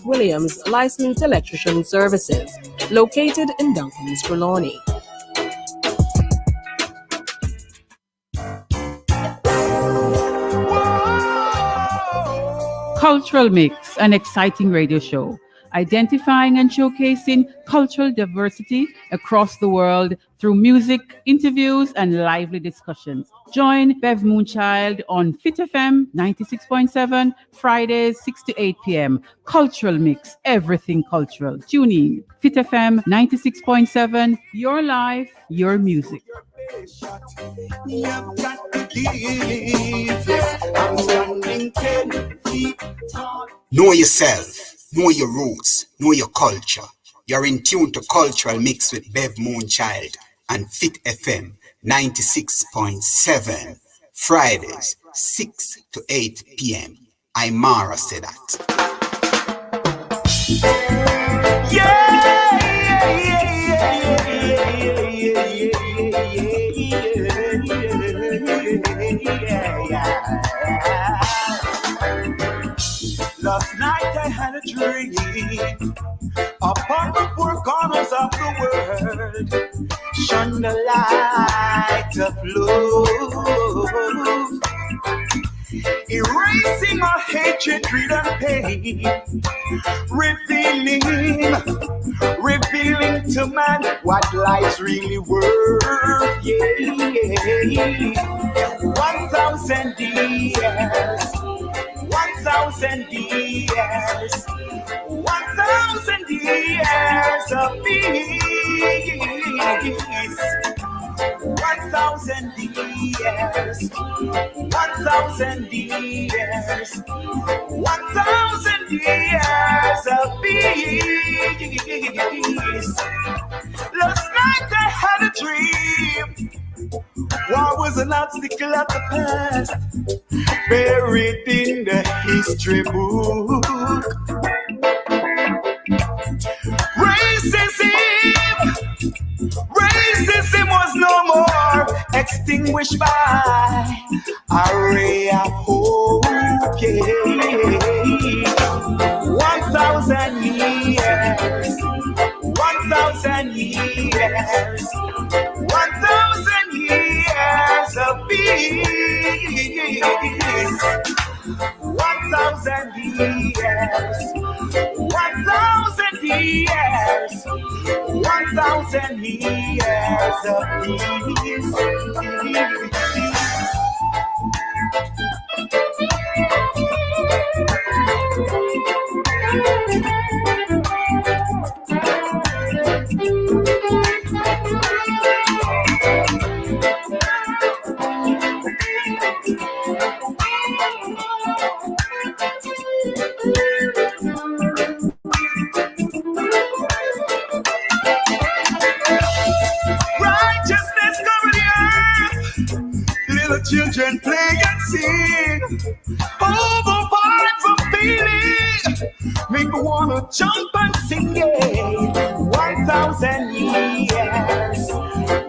Williams Licensed Electrician Services, located in Duncan's Trelawney. Cultural Mix, an exciting radio show identifying and showcasing cultural diversity across the world through music, interviews, and lively discussions. Join Bev Moon Child on Fit FM 96.7, Fridays 6 to 8 p.m. Cultural Mix, everything cultural. Tune in. Fit FM 96.7, your life, your music. You've got to give this. I'm standing 10 feet tall. Know yourself, know your roots, know your culture. You're in tune to Cultural Mix with Bev Moon Child and Fit FM 96.7, Fridays 6 to 8 p.m. Mara said that. Last night I had a dream upon the four corners of the world, shone the light of love, erasing our hatred, greed, and pain, revealing to man what life's really worth. Yeah. 1,000 years. 1,000 years, 1,000 years of peace. 1,000 years, 1,000 years, 1,000 years of peace. Last night I had a dream. War was an obstacle of the past, buried in the history book. Racism was no more, extinguished by a ray of hope. Yeah. 1,000 years, 1,000 years, 1,000 years of peace. 1,000 years, 1,000 years, 1,000 years of peace. Children play and sing over vibes of feeling. Make me wanna jump and sing it. 1,000 years,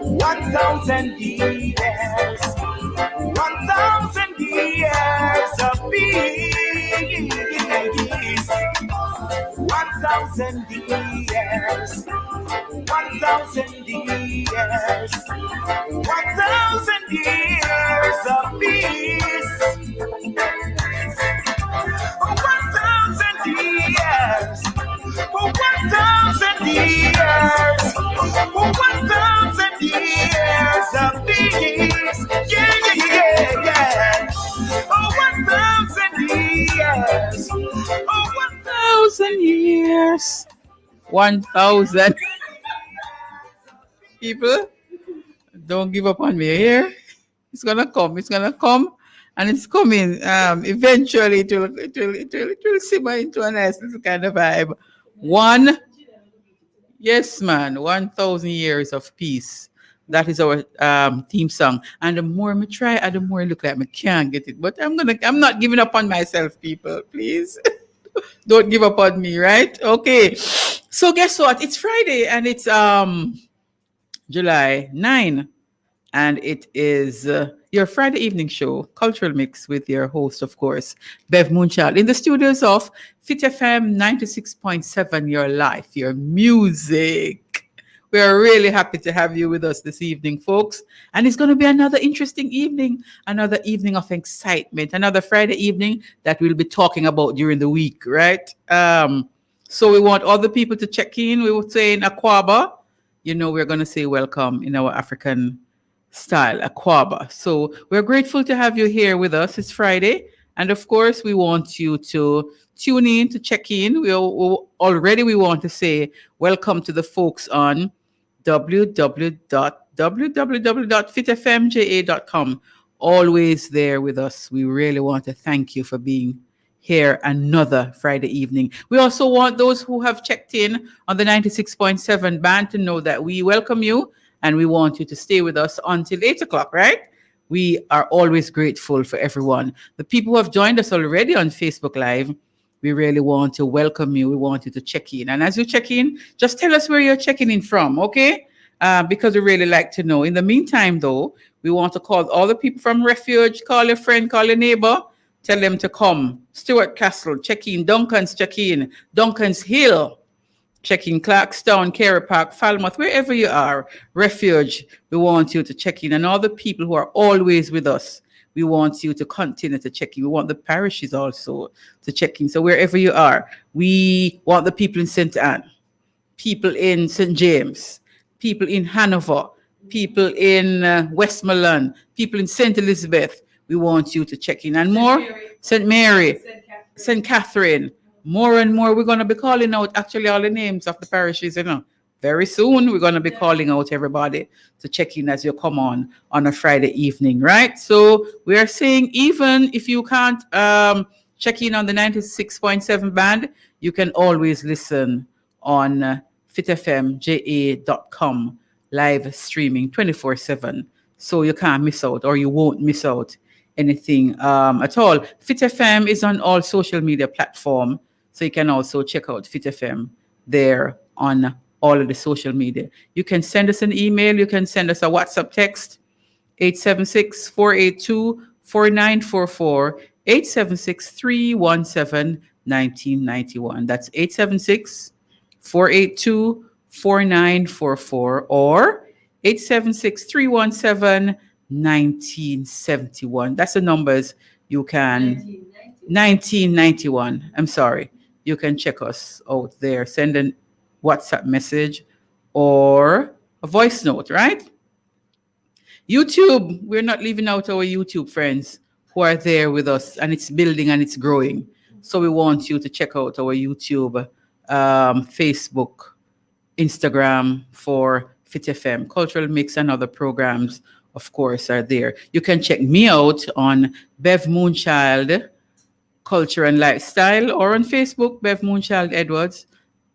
1,000 years, 1,000 years of peace. 1,000 years, 1,000 years, 1,000 years of peace. 1,000 years, 1,000 years, 1,000 years of peace. Yeah, yeah, yeah, yeah. 1,000 years, 1,000 years. 1,000 people, don't give up on me here. It's gonna come, and it's coming. Eventually it will simmer into a nice little kind of vibe. Yes, man, 1,000 years of peace. That is our theme song. And the more I try, the more I look like I can't get it. But I'm not giving up on myself, people. Please. Don't give up on me, right? Okay. So guess what? It's Friday and it's July 9, and it is your Friday evening show, Cultural Mix, with your host, of course, Bev Moon Child, in the studios of Fit FM 96.7, your life, your music. We are really happy to have you with us this evening, folks. And it's going to be another interesting evening, another evening of excitement, another Friday evening that we'll be talking about during the week, right? So we want all the people to check in. We would say in Aquaba, we're going to say welcome in our African style, Aquaba. So we're grateful to have you here with us. It's Friday. And of course, we want you to tune in, to check in. We want to say welcome to the folks on www.fitfmja.com. Always there with us. We really want to thank you for being here another Friday evening. We also want those who have checked in on the 96.7 band to know that we welcome you and we want you to stay with us until 8 o'clock, right? We are always grateful for everyone. The people who have joined us already on Facebook Live, we really want to welcome you. We want you to check in. And as you check in, just tell us where you're checking in from, okay? Because we really like to know. In the meantime, though, we want to call all the people from Refuge, call your friend, call your neighbor, tell them to come. Stuart Castle, check in. Duncan's check in. Duncan's Hill, check in. Clarkstown, Carey Park, Falmouth, wherever you are. Refuge, we want you to check in. And all the people who are always with us, we want you to continue to check in. We want the parishes also to check in. So wherever you are, we want the people in St. Anne, people in St. James, people in Hanover, people in Westmoreland, people in St. Elizabeth. We want you to check in. And more, St. Mary, St. Catherine, more and more. We're going to be calling out actually all the names of the parishes, Very soon, we're going to be calling out everybody to check in as you come on a Friday evening, right? So we are saying even if you can't check in on the 96.7 band, you can always listen on fitfmja.com live streaming 24/7. So you can't miss out or you won't miss out anything at all. Fit FM is on all social media platforms. So you can also check out Fit FM there on all of the social media. You can send us an email. You can send us a WhatsApp text, 876-482-4944, 876-317-1991. That's 876-482-4944 or 876-317-1971. That's the numbers you can... 1991. I'm sorry. You can check us out there. Send a WhatsApp message or a voice note, right? YouTube, we're not leaving out our YouTube friends who are there with us, and it's building and it's growing. So we want you to check out our YouTube, Facebook, Instagram for Fit FM. Cultural Mix and other programs, of course, are there. You can check me out on Bev Moon Child, Culture and Lifestyle, or on Facebook, Bev Moon Child Edwards.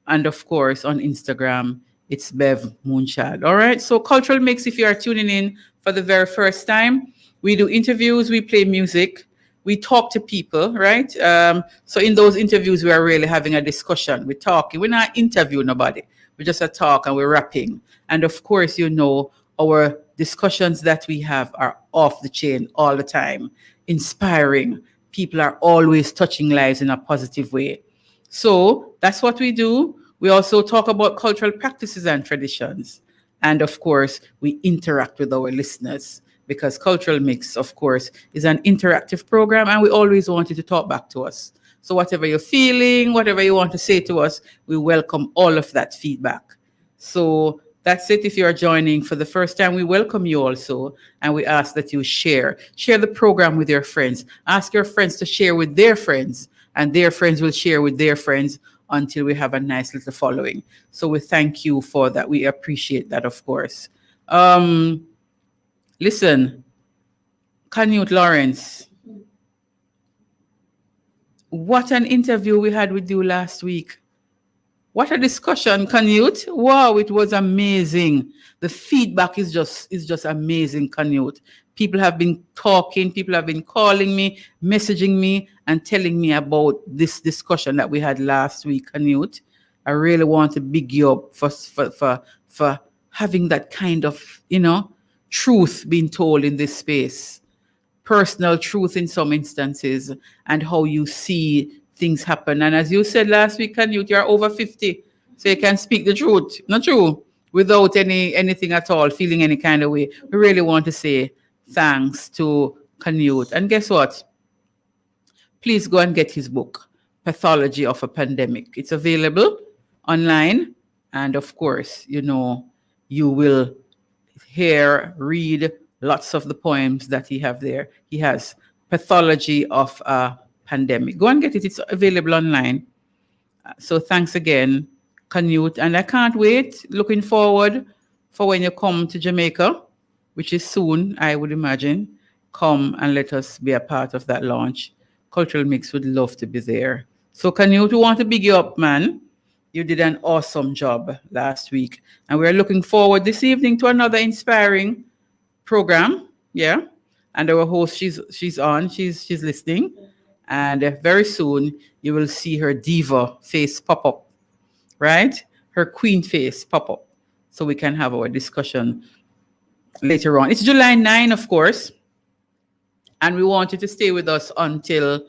And of course, on Instagram, it's Bev Moon Child. All right. So Cultural Mix, if you are tuning in for the very first time, we do interviews, we play music, we talk to people, right? So in those interviews, we are really having a discussion. We're talking. We're not interviewing nobody. We just a talk and we're rapping. And of course, our discussions that we have are off the chain all the time, inspiring. People are always touching lives in a positive way. So that's what we do. We also talk about cultural practices and traditions. And of course, we interact with our listeners because Cultural Mix, of course, is an interactive program and we always want you to talk back to us. So whatever you're feeling, whatever you want to say to us, we welcome all of that feedback. So that's it. If you are joining for the first time, we welcome you also. And we ask that you share the program with your friends. Ask your friends to share with their friends. And their friends will share with their friends until we have a nice little following. So we thank you for that. We appreciate that, of course. Listen, Canute Lawrence, what an interview we had with you last week. What a discussion, Canute. Wow, it was amazing. The feedback is just amazing, Canute. People have been talking, people have been calling me, messaging me, and telling me about this discussion that we had last week, Canute. I really want to big you up for having that kind of, truth being told in this space, personal truth in some instances, and how you see things happen. And as you said last week, Canute, you're over 50, so you can speak the truth, not true, without anything at all, feeling any kind of way. We really want to say thanks to Canute. And guess what? Please go and get his book, Pathology of a Pandemic. It's available online. And of course, you will read lots of the poems that he have there. He has Pathology of a Pandemic. Go and get it. It's available online. So thanks again, Canute. And I can't wait. Looking forward for when you come to Jamaica, which is soon, I would imagine. Come and let us be a part of that launch. Cultural Mix would love to be there. So Canute, we want to big you up, man. You did an awesome job last week. And we're looking forward this evening to another inspiring program. Yeah. And our host, she's on, she's listening. And very soon you will see her diva face pop up, right? Her queen face pop up. So we can have our discussion later on. It's July 9, of course. And we want you to stay with us until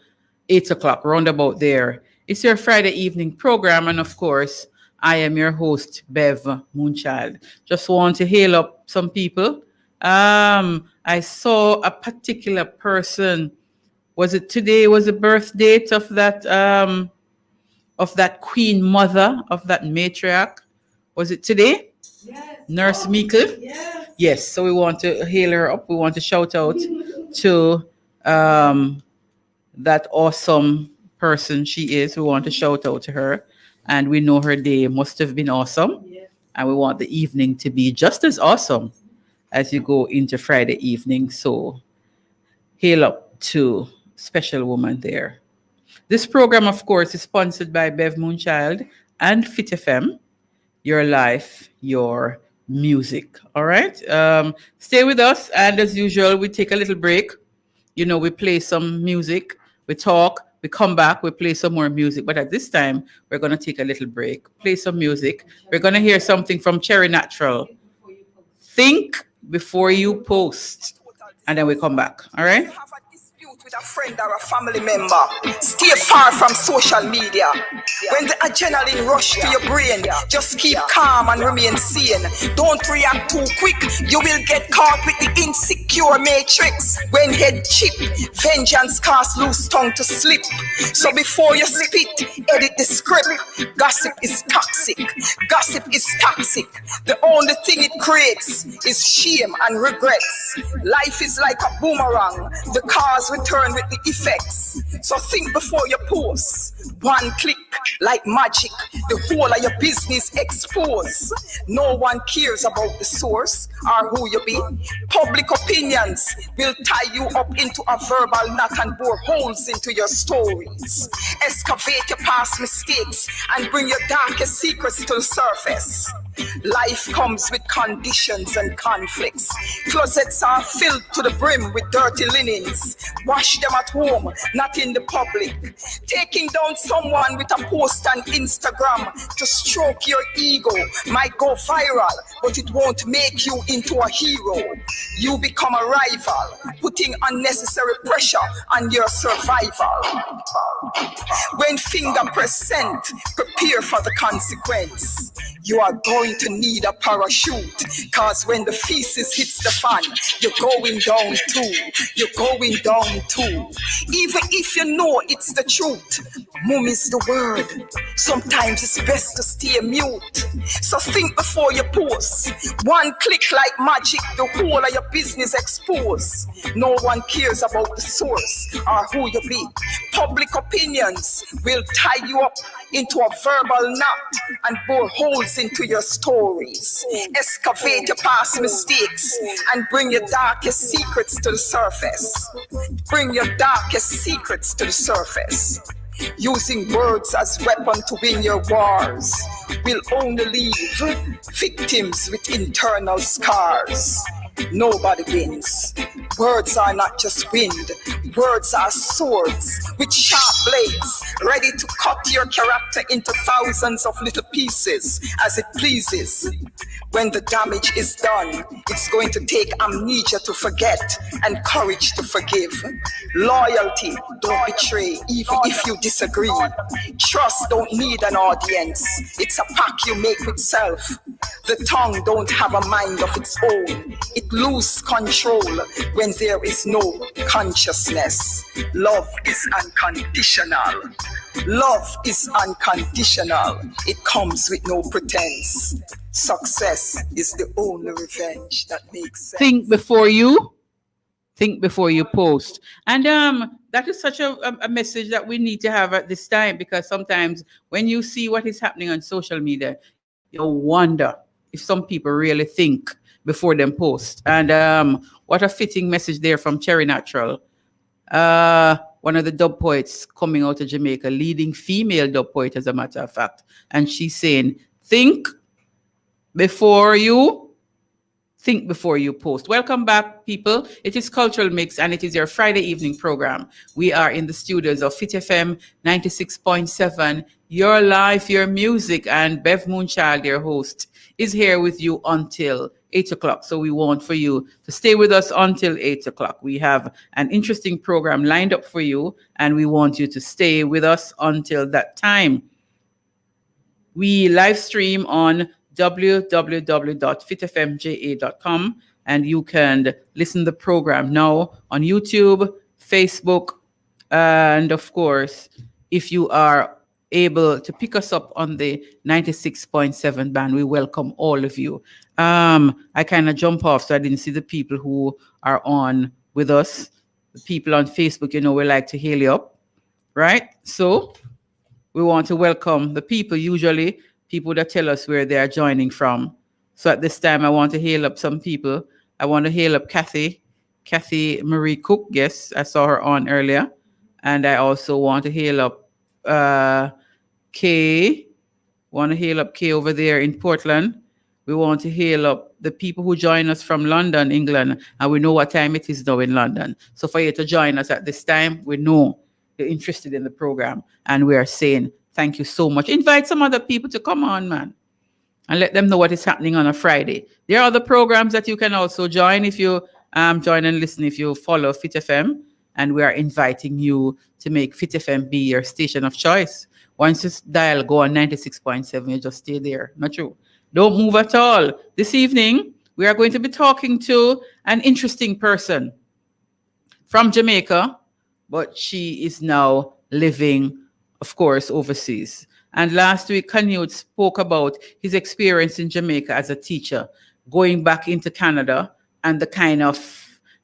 8 o'clock, roundabout there. It's your Friday evening program. And of course, I am your host, Bev Moon Child. Just want to hail up some people. I saw a particular person. Was it today? Was the birth date of that queen mother, of that matriarch? Was it today? Yes. Nurse Meikle? Yes. Yes. So we want to hail her up. We want to shout out to that awesome person she is. We want to shout out to her. And we know her day must have been awesome. Yes. And we want the evening to be just as awesome as you go into Friday evening. So hail up to special woman there. This program, of course, is sponsored by Bev Moon Child and Fit FM. Your life, your music. All right. Stay with us. And as usual, we take a little break. We play some music. We talk. We come back. We play some more music. But at this time, we're going to take a little break. Play some music. We're going to hear something from Cherry Natural. Think before you post. And then we come back. All right. With a friend or a family member, stay far from social media. When the adrenaline rush to your brain, just keep calm and remain sane. Don't react too quick, you will get caught with the insecure matrix. When head chip, vengeance cast loose tongue to slip. So before you spit, edit the script. Gossip is toxic. Gossip is toxic. The only thing it creates is shame and regrets. Life is like a boomerang. The cause return with the effects. So think before you post. One click, like magic, the whole of your business exposed. No one cares about the source or who you be. Public opinions will tie you up into a verbal knot and bore holes into your stories. Excavate your past mistakes and bring your darkest secrets to the surface. Life comes with conditions and conflicts. Closets are filled to the brim with dirty linens. Wash them at home, not in the public. Taking down someone with a post on Instagram to stroke your ego might go viral, but it won't make you into a hero. You become a rival, putting unnecessary pressure on your survival. When fingerprints sent, prepare for the consequence. You are going to need a parachute, cause when the feces hits the fan, you're going down too. You're going down too. Even if you know it's the truth, mum is the word. Sometimes it's best to stay mute. So think before you post. One click like magic, the whole of your business exposed. No one cares about the source or who you be. Public opinions will tie you up into a verbal knot and bore holes into your stories. Excavate your past mistakes and bring your darkest secrets to the surface. Bring your darkest secrets to the surface. Using words as weapon to win your wars will only leave victims with internal scars. Nobody wins. Words are not just wind. Words are swords with sharp blades, ready to cut your character into thousands of little pieces as it pleases. When the damage is done, it's going to take amnesia to forget and courage to forgive. Loyalty, don't betray, even if you disagree. Trust don't need an audience. It's a pact you make with self. The tongue don't have a mind of its own. It loses control when there is no consciousness. Love is unconditional. Love is unconditional. It comes with no pretense. Success is the only revenge that makes sense. Think before you post. And that is such a message that we need to have at this time, because sometimes when you see what is happening on social media, you wonder if some people really think before them post. And what a fitting message there from Cherry Natural, one of the dub poets coming out of Jamaica, leading female dub poet, as a matter of fact. And she's saying, think before you post. Welcome back, people. It is Cultural Mix, and it is your Friday evening program. We are in the studios of Fit FM 96.7, your life, your music, and Bev Moon Child, your host, is here with you until 8 o'clock. So we want for you to stay with us until 8 o'clock. We have an interesting program lined up for you, and we want you to stay with us until that time. We live stream on www.fitfmja.com, and you can listen to the program now on YouTube, Facebook, and of course, if you are able to pick us up on the 96.7 band, we welcome all of you. I kind of jump off, so I didn't see the people who are on with us. The people on Facebook, we like to hail you up, right? So we want to welcome the people, usually people that tell us where they are joining from. So at this time, I want to hail up some people. I want to hail up Kathy Marie Cook. Yes, I saw her on earlier. And I also want to hail up Kay. Want to hail up Kay over there in Portland. We want to hail up the people who join us from London, England. And we know what time it is now in London. So for you to join us at this time, we know you're interested in the program. And we are saying, thank you so much. Invite some other people to come on, man, and let them know what is happening on a Friday. There are other programs that you can also join if you join and listen, if you follow Fit FM. And we are inviting you to make Fit FM be your station of choice. Once you dial go on 96.7, you just stay there. Not true. Don't move at all. This evening, we are going to be talking to an interesting person from Jamaica, but she is now living, of course, overseas. And last week, Canute spoke about his experience in Jamaica as a teacher, going back into Canada, and the kind of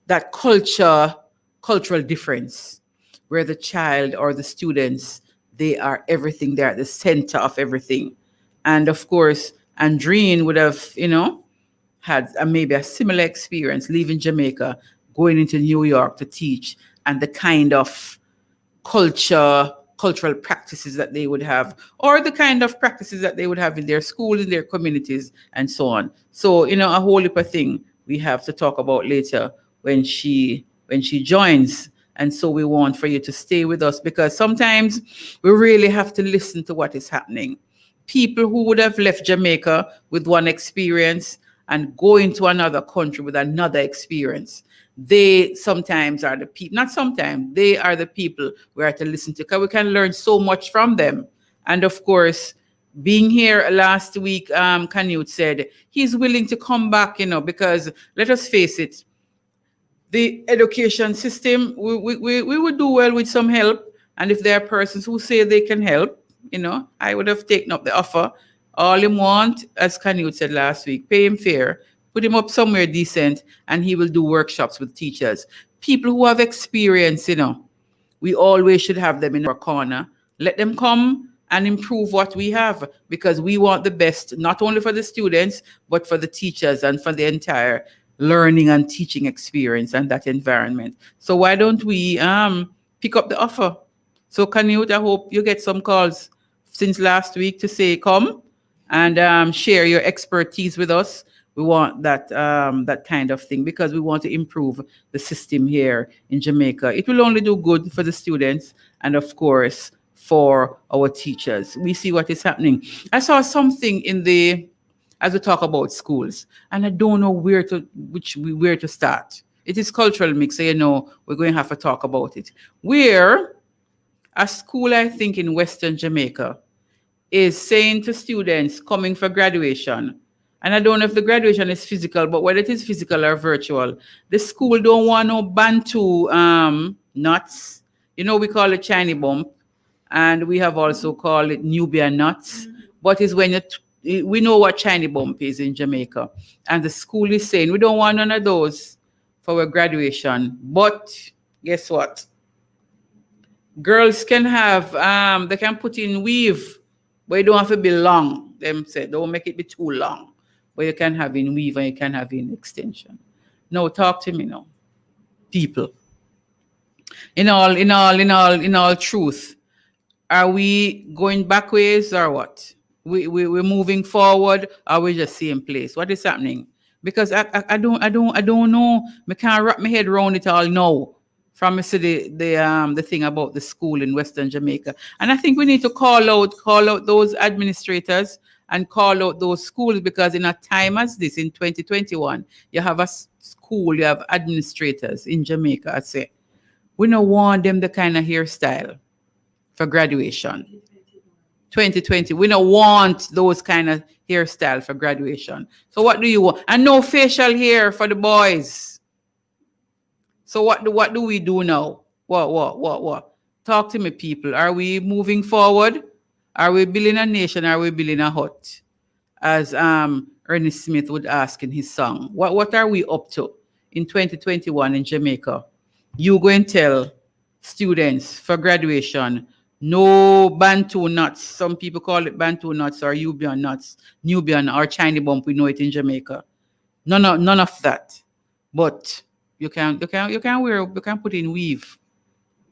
that cultural difference, where the child or the students, they are everything. They're at the center of everything. And of course, Andreen would have, had maybe a similar experience leaving Jamaica, going into New York to teach, and the kind of cultural practices that they would have, or the kind of practices that they would have in their schools, in their communities, and so on. So, a whole heap of thing we have to talk about later when she joins. And so we want for you to stay with us, because sometimes we really have to listen to what is happening. People who would have left Jamaica with one experience and go into another country with another experience, they sometimes are the people, not sometimes, they are the people we have to listen to, because we can learn so much from them. And of course, being here last week, Canute said he's willing to come back, because let us face it, the education system, we would do well with some help. And if there are persons who say they can help, I would have taken up the offer. All him want, as Canute said last week, pay him fair, put him up somewhere decent, and he will do workshops with teachers. People who have experience, we always should have them in our corner. Let them come and improve what we have, because we want the best, not only for the students, but for the teachers and for the entire learning and teaching experience and that environment. So why don't we pick up the offer? So Canute, I hope you get some calls since last week to say come and share your expertise with us. We want that kind of thing because we want to improve the system here in Jamaica. It will only do good for the students and, of course, for our teachers. We see what is happening. I saw something as we talk about schools, and I don't know where to start. It is cultural mix, so we're going to have to talk about it. Where a school, I think, in Western Jamaica is saying to students coming for graduation, and I don't know if the graduation is physical, but whether it is physical or virtual, the school don't want no Bantu nuts. We call it Chinese bump, and we have also called it Nubian nuts. But it's when we know what Chinese bump is in Jamaica, and the school is saying we don't want none of those for our graduation. But guess what? Girls can have they can put in weave, but you don't have to be long. Them said don't make it be too long, but you can have in weave and you can have in extension. No, talk to me now, people. In all truth, are we going backwards or what? We're moving forward, or we just same place? What is happening? Because I don't know. I can't wrap my head around it all now. From me see the thing about the school in Western Jamaica, and I think we need to call out those administrators and call out those schools, because in a time as this in 2021, you have a school, you have administrators in Jamaica. I say we don't want them the kind of hairstyle for graduation. 2020, we don't want those kind of hairstyle for graduation. So what do you want? And no facial hair for the boys. So what do we do now? What? Talk to me, people. Are we moving forward? Are we building a nation? Are we building a hut? As Ernest Smith would ask in his song. What are we up to in 2021 in Jamaica? You go and tell students for graduation, no Bantu nuts. Some people call it Bantu nuts or Nubian nuts, Nubian or Chinese bump. We know it in Jamaica. None of that. But you can put in weave.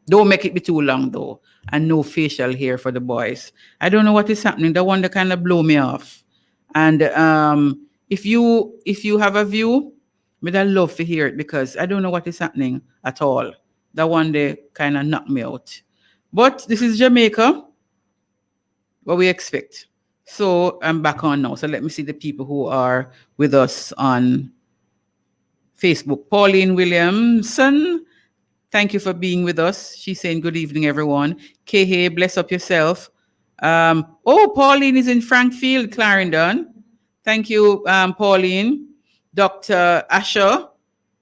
Don't make it be too long though, and no facial hair for the boys. I don't know what is happening. The one that kind of blow me off. And if you have a view, I'd love to hear it, because I don't know what is happening at all. That one day kind of knocked me out. But this is Jamaica, what we expect. So I'm back on now. So let me see the people who are with us on Facebook. Pauline Williamson, thank you for being with us. She's saying good evening, everyone. Kehe, bless up yourself. Pauline is in Frankfield, Clarendon. Thank you, Pauline. Dr. Asher,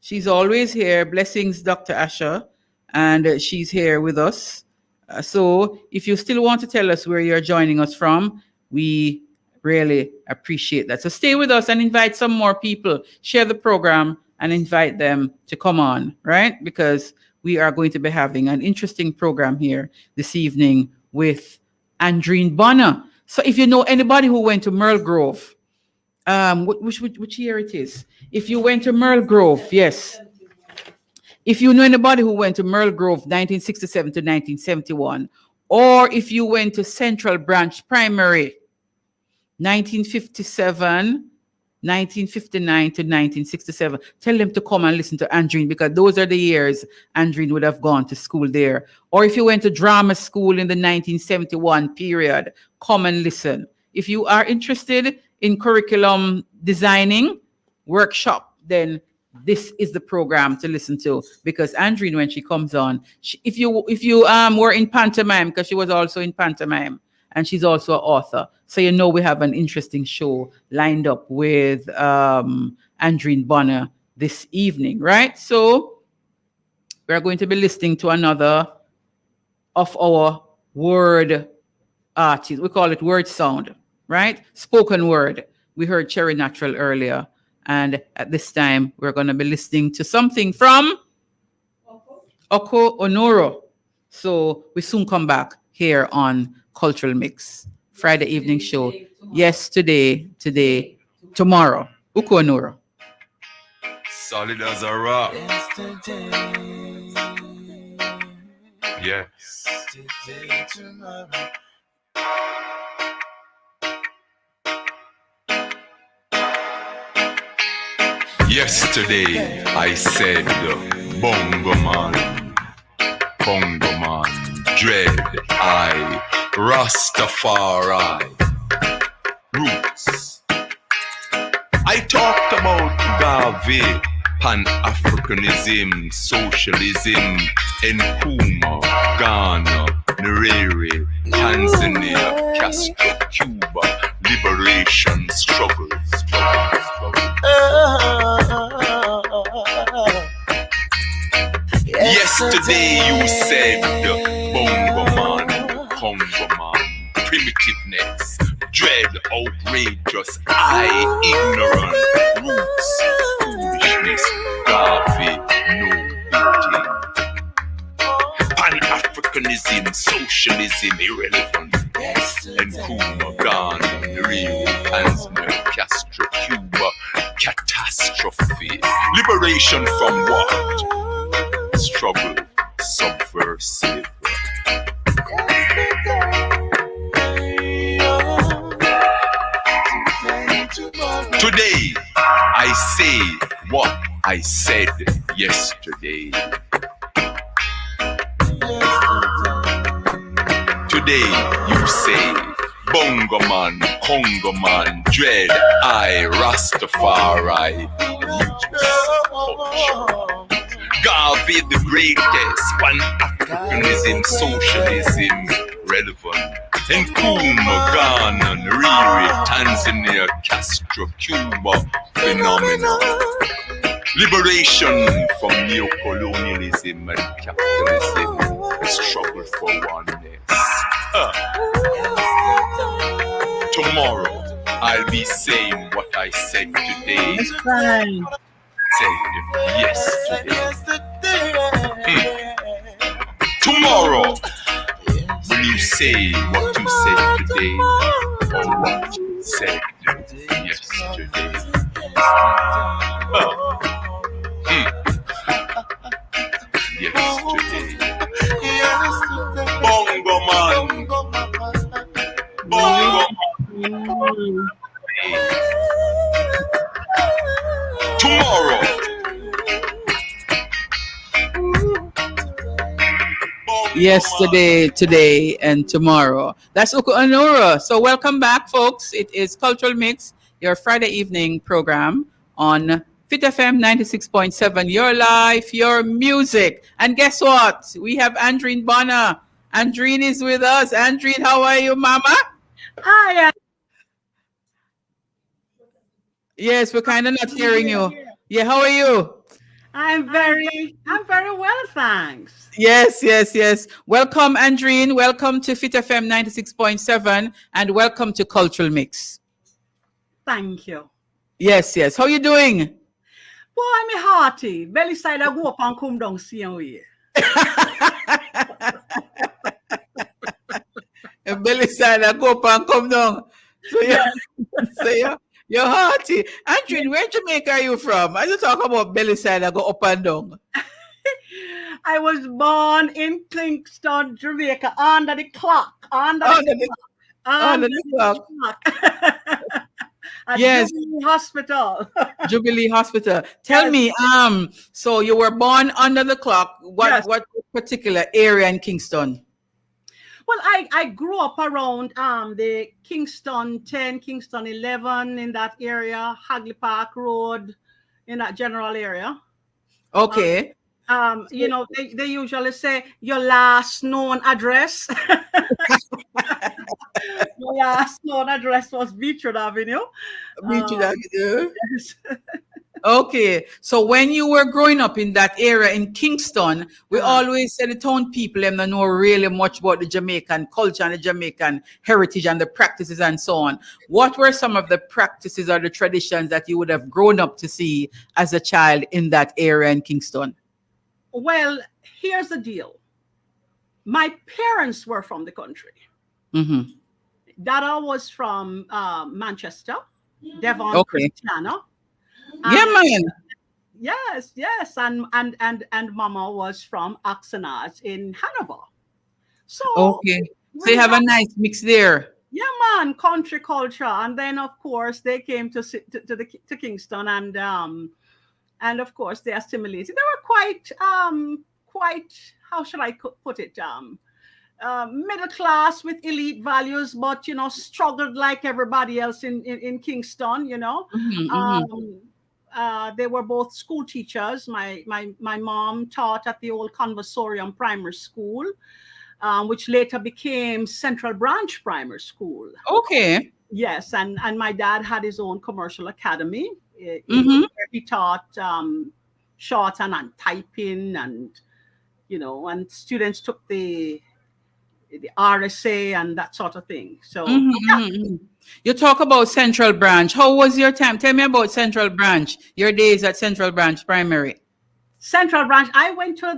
she's always here. Blessings, Dr. Asher. And she's here with us. So if you still want to tell us where you're joining us from, we really appreciate that. So stay with us and invite some more people. Share the program and invite them to come on, right? Because we are going to be having an interesting program here this evening with Andreen Bonner. So if you know anybody who went to Merle Grove, which year it is? If you went to Merle Grove, yes. If you know anybody who went to Merle Grove 1967 to 1971, or if you went to Central Branch Primary 1957, 1959 to 1967, tell them to come and listen to Andreen, because those are the years Andreen would have gone to school there. Or if you went to drama school in the 1971 period, come and listen. If you are interested in curriculum designing workshop, then this is the program to listen to, because Andreen, when she comes on, if you were in pantomime, because she was also in pantomime, and she's also an author, so we have an interesting show lined up with Andreen Bonner this evening, right? So we're going to be listening to another of our word artists. We call it word sound, right? Spoken word. We heard Cherry Natural earlier. And at this time, we're going to be listening to something from Oko Onoro. So we soon come back here on Cultural Mix, Friday evening show. Yes, today, tomorrow. Oko Onoro. Solid as a rock. Yes. Today, tomorrow. Yesterday I said, Bongo man, Congo man, Dread I, Rastafari, Roots. I talked about Garvey, Pan-Africanism, Socialism, Nkrumah, Ghana, Nyerere, Tanzania, Castro, Cuba, liberation, struggles. Yesterday you said Bongo man, Congo man, primitiveness, dread, outrageous, ignorant, roots, foolishness, Garvey, no beating. Pan-Africanism, socialism, irrelevant. Nkrumah, Ghana, Nyerere, Tanzania, Castro, Cuba, catastrophe. Liberation from what? Struggle, subversive. Today, I say what I said yesterday. Today, you say, Bongo man, Congo man, Dread, I, Rastafari, Garvey the greatest, Pan-Africanism, socialism, relevant. Nkrumah, Ghana, Nyerere, Tanzania, Castro, Cuba, phenomenal. Liberation from neocolonialism and capitalism, struggle for oneness. Tomorrow, I'll be saying what I said today. That's fine. Said yesterday. Tomorrow, will you say what you said today or what you said yesterday? Yesterday. Bongo man. Bongo man. Tomorrow. Yesterday, today, and tomorrow. That's Uku Anura. So welcome back, folks. It is Cultural Mix, your Friday evening program on Fit FM 96.7, your life, your music. And guess what? We have Andreen Bonner. Andreen is with us. Andreen, how are you, Mama? Hi. Yes, we're kind of not hearing you. Yeah, how are you? I'm very well, thanks. Yes. Welcome, Andreen. Welcome to Fit FM 96.7 and welcome to Cultural Mix. Thank you. Yes. How you doing? Boy, I'm hearty. Belly side I go up and come down same way. Belly side I go up and come down. So yeah. So you're hearty. Andreen, where Jamaica are you from? I just talk about belly side I go up and down. I was born in Kingston, Jamaica, under the clock. Under the clock. At Yes. Jubilee Hospital. Jubilee Hospital. Tell me, so you were born under the clock. What particular area in Kingston? Well, I grew up around the Kingston 10, Kingston 11 in that area, Hagley Park Road, in that general area. Okay. You know, they usually say your last known address. Your last known address was Beechwood Avenue. Beechwood Avenue. Yes. Okay, so when you were growing up in that area in Kingston, we always said the town people them don't know really much about the Jamaican culture and the Jamaican heritage and the practices and so on. What were some of the practices or the traditions that you would have grown up to see as a child in that area in Kingston? Well, here's the deal. My parents were from the country. Mm-hmm. Dada was from Manchester, Devon, Christiana. Yeah, man. Yes, and Mama was from Oxenaz in Hanover. So okay, so you have a nice mix there. Yeah, man, country culture, and then of course they came to Kingston, and and of course they assimilated. They were quite, how should I put it, middle class with elite values, but struggled like everybody else in Kingston. They were both school teachers. My mom taught at the old Conversorium Primary School, which later became Central Branch Primary School. Okay. Yes, and my dad had his own commercial academy. Mhm. Where he taught shorthand and typing, and and students took the RSA and that sort of thing. So Mhm, mhm, mhm. You talk about Central Branch. How was your time? Tell me about Central Branch. Your days at Central Branch Primary. Central Branch, I went to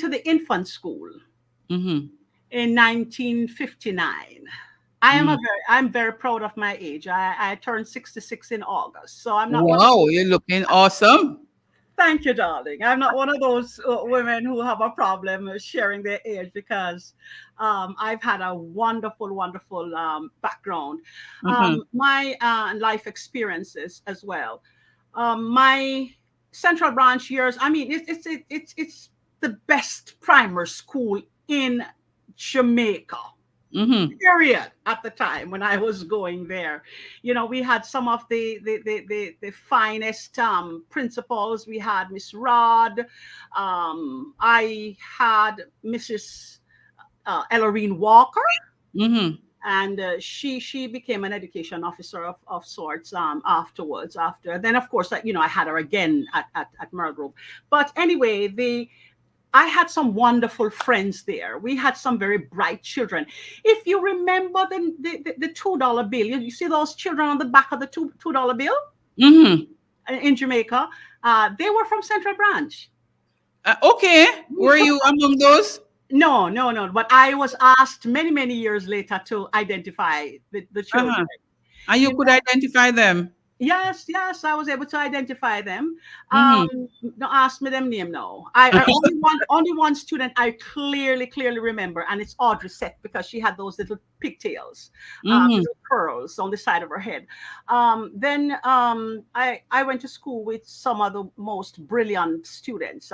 the infant school Mhm. in 1959. Mhm. I'm very proud of my age. I turned 66 in August, so I'm not one of Wow, you're looking awesome. Thank you, darling. I'm not one of those women who have a problem sharing their age, because I've had a wonderful, wonderful background. Mhm. My life experiences as well. My Central Branch years. I mean, it's the best primary school in Jamaica. Mhm. Period. At the time when I was going there, we had some of the finest principals. We had Miss Rod. I had Mrs. Ellerine Walker, Mhm. and she became an education officer of sorts afterwards. After then, of course, I had her again at Merle Grove. But anyway, I had some wonderful friends there. We had some very bright children. If you remember the $2 bill, you see those children on the back of the $2 bill Mhm. in Jamaica, they were from Central Branch. Okay. We Were took you among those? No, no, no. But I was asked many, many years later to identify the children. Uh-huh. And you You could identify them. Yes, yes, I was able to identify them. Mhm. Don't ask me them name now. I only one student I clearly remember, and it's Audrey Seth, because she had those little pigtails, Mhm. little curls on the side of her head. Then I went to school with some of the most brilliant students.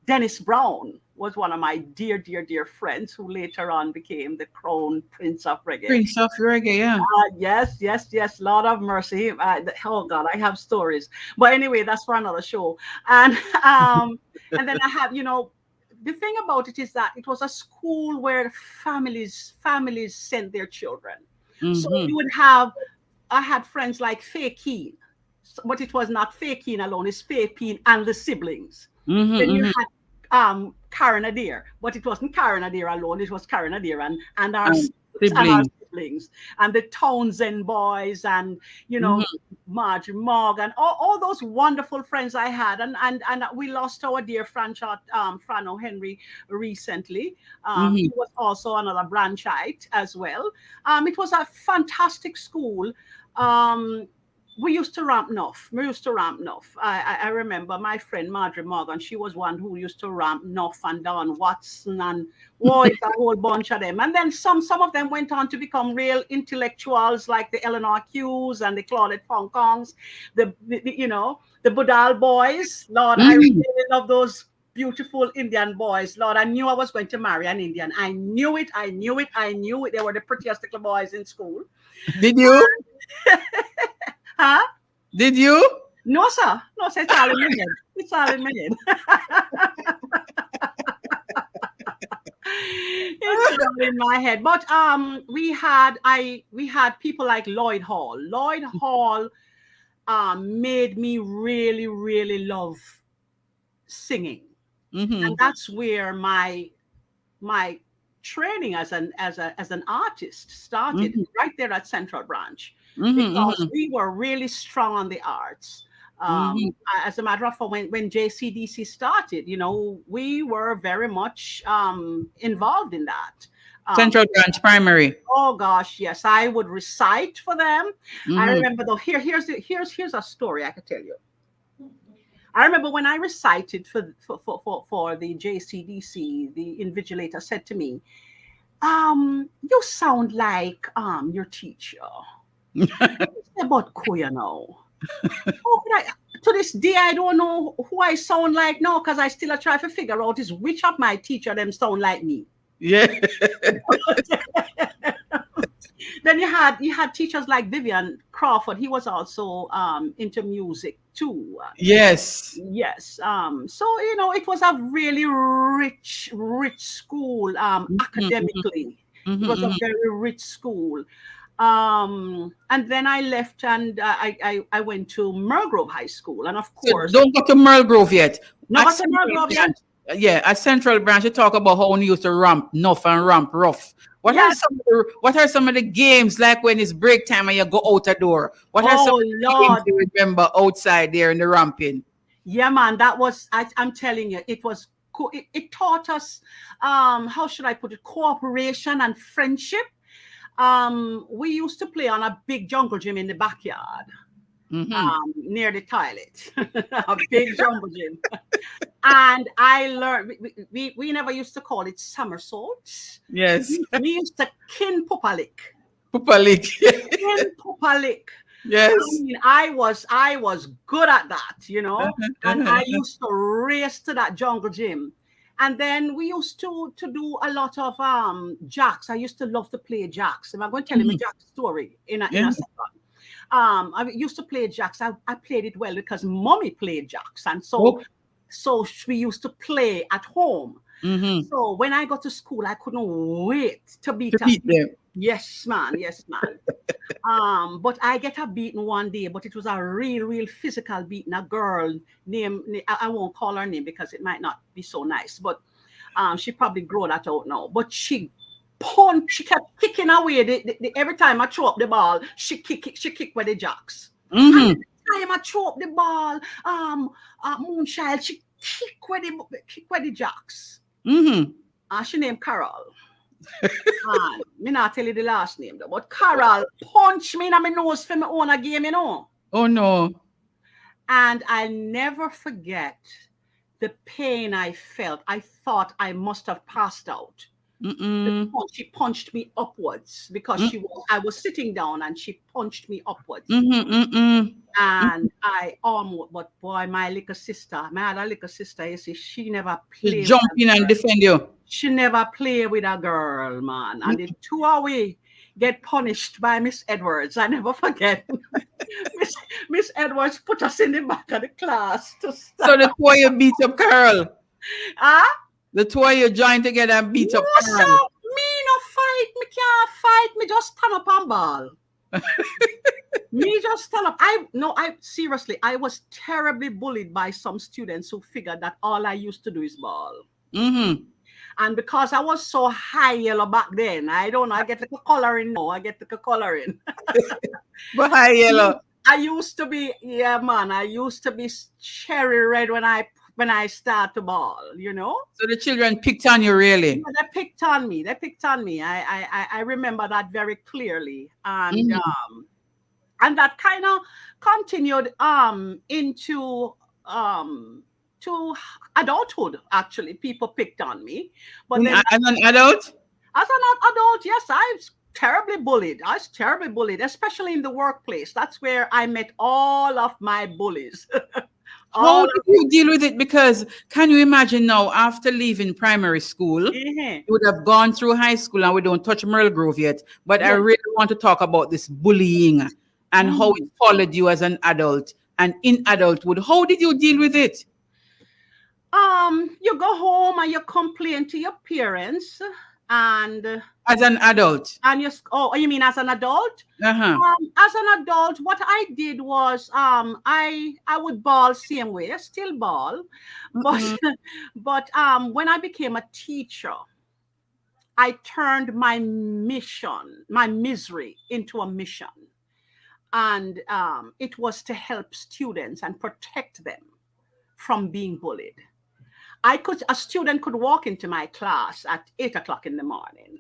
Dennis Brown was one of my dear friends, who later on became the crown prince of reggae. Prince of Reggae, yeah. Yes. Lord of mercy. Oh God, I have stories. But anyway, that's for another show. And and then I have, the thing about it is that it was a school where families sent their children. So Mhm. you would have, I had friends like Faye Keen, but it was not Faye Keen alone. It's Faye Keen and the siblings. Mhm. Then you Mhm. had Karen Adair, but it wasn't Karen Adair alone. It was Karen Adair and our And and our siblings. siblings, and the Townsend boys, and Mhm. Marjorie Morgan, all those wonderful friends I had. And we lost our dear Frano Henry recently. He Mhm. was also another branchite as well. It was a fantastic school. Um, we used to ramp Nuff. We used to ramp Nuff. I remember my friend Marjorie Morgan. She was one who used to ramp Nuff and Don Watson, and it's a whole bunch of them. And then some of them went on to become real intellectuals, like the Eleanor Hughes and the Claudette Fonkongs, the Budal boys. Lord, I Mhm. really love those beautiful Indian boys. Lord, I knew I was going to marry an Indian. I knew it. They were the prettiest little boys in school. Did you? Huh? Did you? No, sir. No, sir. It's all in my head. It's all in my head. It's all in my head. But we had people like Lloyd Hall. Lloyd Hall made me really love singing. And Mhm. that's where my training as an artist started, Mhm. right there at Central Branch, Mhm. because Mhm. we were really strong on the arts. Mhm. As a matter of fact, when JCDC started, we were very much involved in that. Um, Central Branch Primary. oh gosh, yes, I would recite for them. I Mhm. remember though. Here's a story I could tell you. I remember when I recited for the JCDC, the invigilator said to me, you sound like your teacher. About Kuya now. How could I? To this day, I don't know who I sound like now because I still try to figure out is which of my teacher them sound like me. Yeah. Then you had teachers like Vivian Crawford. He was also into music too. Yes. Yes. So it was a really rich school. Academically, it was a very rich school. And then I left and I went to Mergrove High School, and of So course, don't go to Merle Grove yet. no, At but Central Mergrove, yeah, Branch, yeah, at Central Branch, you talk about how we used to ramp nuff and ramp rough. yeah. What are some of the games like when it's break time and you go out a door? What are some Oh of the games Lord, you remember outside there in the ramping? yeah, man, that was I'm telling you, it was cool. It taught us, how should I put it, cooperation and friendship. We used to play on a big jungle gym in the backyard, Mm-hmm. near the toilet, a big jungle gym. And I learned, we never used to call it somersaults. Yes. We used to kin pupalik. Papa League. Kin pupalik. I Yes. mean, I was good at that, and Uh-huh. I used to race to that jungle gym. And then we used to do a lot of jacks. I used to love to play jacks. Am I going to tell you my Mhm. jack story in Yeah. a second? I used to play jacks. I played it well because mommy played jacks, and so Oh. so we used to play at home. Mm-hmm. So when I got to school, I couldn't wait to To beat up. beat them. Yes, man. Yes, man. But I get a beating one day, but it was a real physical beating. A girl I won't call her name because it might not be so nice, but she probably grow that out now. But she kept kicking away. Every time I throw up the ball, she kick with the jacks. And Mm-hmm. every time I throw up the ball, Moon Child, she kick with the jacks. Mm-hmm. She named Carol. And me not tell you the last name though, but Carol punched me in my nose for my own a game, Oh no. And I'll never forget the pain I felt. I thought I must have passed out. Mm-mm. She punched me upwards because I was sitting down and she punched me upwards. Mm-hmm. Mm-mm. And I almost, but boy, my other little sister, you see, she never Just played with jump a in and girl. defend you. She never played with a girl, man. And the two of we get punished by Miss Edwards. I never forget. Miss Edwards put us in the back of the class to So stop. the two of you beat up Carl. Ah, The two of you joined together and beat up no, sir. Carl. Me no fight. Me can't fight. Me just stand up and ball. Me just stand up. I seriously, I was terribly bullied by some students who figured that all I used to do is ball. Mm-hmm. And because I was so high yellow back then, I don't know, I get like a coloring now. I get like a coloring. But hi, yellow. I used to be, yeah, man. I used to be cherry red when I start to ball, So the children picked on you, really. Yeah, they picked on me. They picked on me. I remember that very clearly. And that kind of continued into to adulthood. Actually, people picked on me, but then As an adult? as an adult, yes, I was terribly bullied. I was terribly bullied, especially in the workplace. That's where I met all of my bullies. How all did you deal with it? Because can you imagine now, after leaving primary school, Mhm. you would have gone through high school, and we don't touch Merle Grove yet. But I Yeah. really want to talk about this bullying and how it followed you as an adult and in adulthood. How did you deal with it? You go home and you complain to your parents, and As an adult? you mean as an adult? Uh-huh. As an adult, what I did was I would ball same way, I still ball, but but when I became a teacher, I turned my misery into a mission, and it was to help students and protect them from being bullied. A student could walk into my class at 8 o'clock in the morning,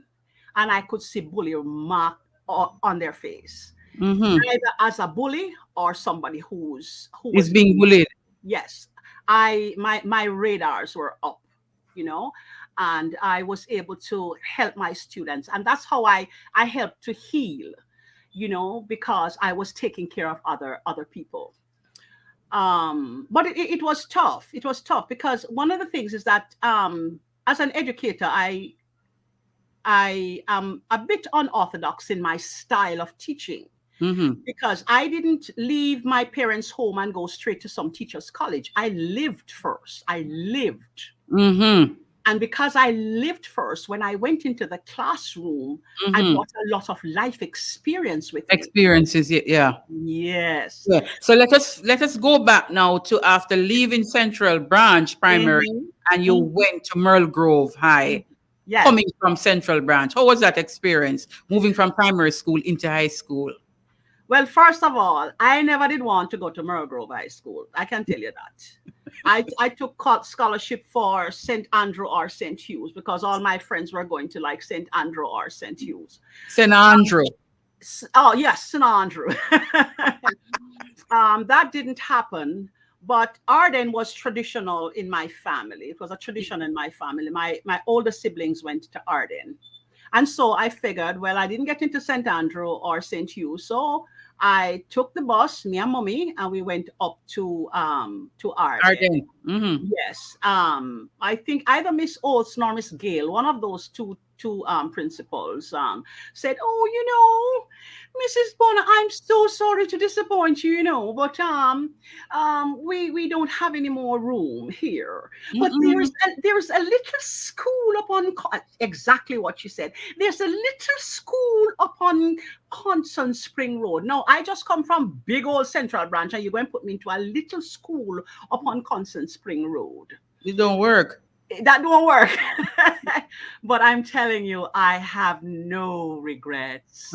and I could see bully mark on their face, Mm-hmm. either as a bully or somebody who Is was being bullied. yes. My radars were up, and I was able to help my students, and that's how I helped to heal. because I was taking care of other people. But it was tough. It was tough because one of the things is that as an educator, I am a bit unorthodox in my style of teaching because I didn't leave my parents' home and go straight to some teacher's college. I lived first. I lived. And because I lived first, when I went into the classroom, I brought a lot of life experience with me. Experiences, yeah. Yes. Yeah. So let us go back now to after leaving Central Branch Primary and you went to Merle Grove High. Yes. Coming from Central Branch. How was that experience moving from primary school into high school? Well, first of all, I never did want to go to Merle Grove High School. I can tell you that. I took scholarship for St. Andrew or St. Hugh's because all my friends were going to like St. Andrew or St. Hugh's. St. Andrew. Oh, yes, St. Andrew. That didn't happen. But Arden was traditional in my family. It was a tradition in my family. My older siblings went to Arden. And so I figured, well, I didn't get into St. Andrew or St. Hugh. So I took the bus, me and mommy, and we went up to Arden. Yes. I think either Miss Oates nor Miss Gale, one of those two principals, said, "Oh, Mrs. Bonner, I'm so sorry to disappoint you, but we don't have any more room here. But there's a little school upon exactly what you said. There's a little school upon Constant Spring Road. Now I just come from big old Central Branch, and you're going to put me into a little school upon Constant Spring Road. It don't work. That don't work." But I'm telling you, I have no regrets.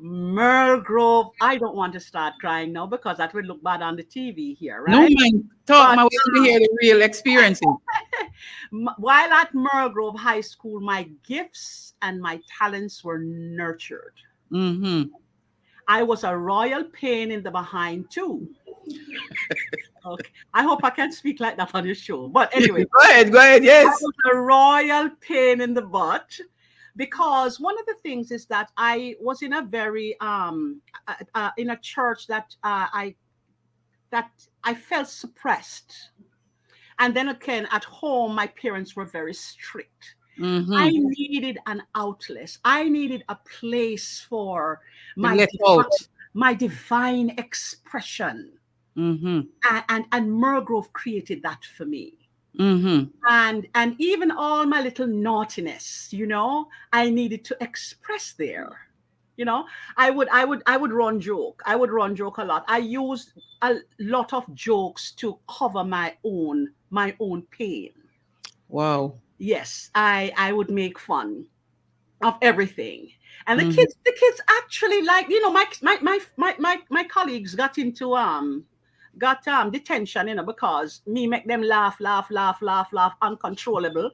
Merle Grove, I don't want to start crying now because that would look bad on the TV here, right? No, man. Talk my way to hear the real experiences. While at Merle Grove High School, my gifts and my talents were nurtured. I was a royal pain in the behind too. Okay. I hope I can speak like that on your show. But anyway. Go ahead, yes. I was a royal pain in the butt because one of the things is that I was in a very in a church that I felt suppressed. And then again, at home, my parents were very strict. I needed an outlet. I needed a place for my divine expression. And Merle Grove created that for me. And even all my little naughtiness, I needed to express there. I would run joke. I would run joke a lot. I used a lot of jokes to cover my own pain. Wow. Yes, I would make fun of everything. And the kids actually my colleagues got into detention, because me make them laugh uncontrollable,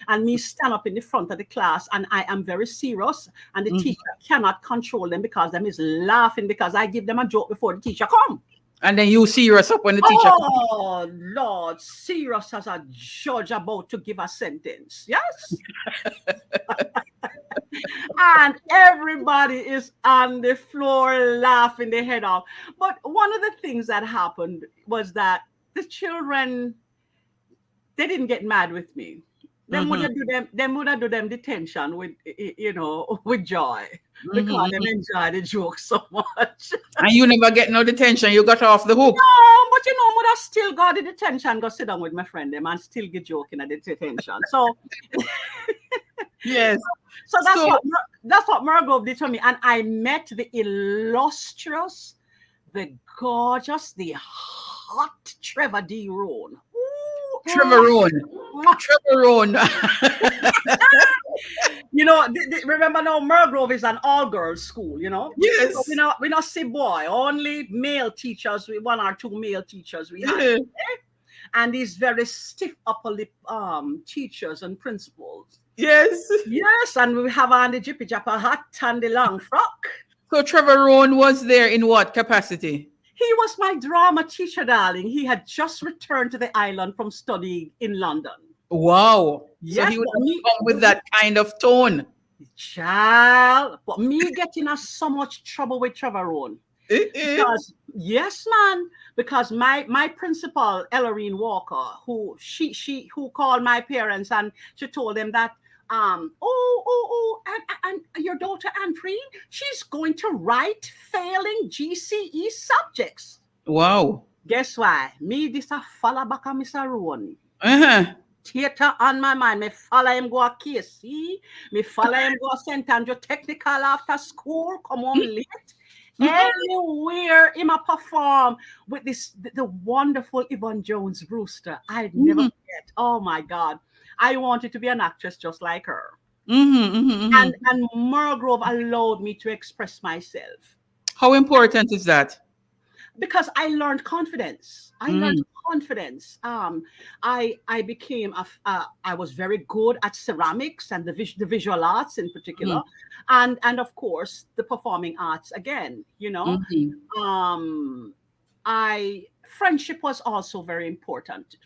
and me stand up in the front of the class and I am very serious, and the teacher cannot control them because them is laughing because I give them a joke before the teacher come. And then you serious up when the teacher comes. Oh Lord, serious as a judge about to give a sentence. Yes. And everybody is on the floor laughing their head off. But one of the things that happened was that the children, they didn't get mad with me. Them would have do them detention with with joy, because them enjoy the joke so much. And you never get no detention. You got off the hook. No, but would have still got the detention, go sit down with my friend them and still get joking at the detention. So yes. So that's what Merle Grove did to me. And I met the illustrious, the gorgeous, the hot Trevor D. Rohn. Trevor Rohn. Remember now, Merle Grove is an all-girls school, Yes. So we not see boy, only male teachers, one or two male teachers we had. And these very stiff upper lip teachers and principals. Yes. Yes, and we have on the jippy japper hat and the long frock. So Trevor Rohn was there in what capacity? He was my drama teacher, darling. He had just returned to the island from studying in London. Wow. Yes, so he would come with that kind of tone. Child, but me getting in so much trouble with Trevor because yes, man, because my principal Ellerine Walker, who she who called my parents and she told them that and your daughter Andreen, she's going to write failing GCE subjects. Wow. Guess why? Me this a follow back on Mr. Rowan. Uh-huh. Theater on my mind. Me follow him go a KC. Me follow him go St. Andrew Technical after school. Come home late. Anywhere him a perform with the wonderful Yvonne Jones Brewster. I'd never forget. Oh my God. I wanted to be an actress just like her. And Mergrove allowed me to express myself. How important is that? Because I learned confidence. I learned confidence. I became I was very good at ceramics and the visual arts in particular, and of course the performing arts again. You know, I friendship was also very important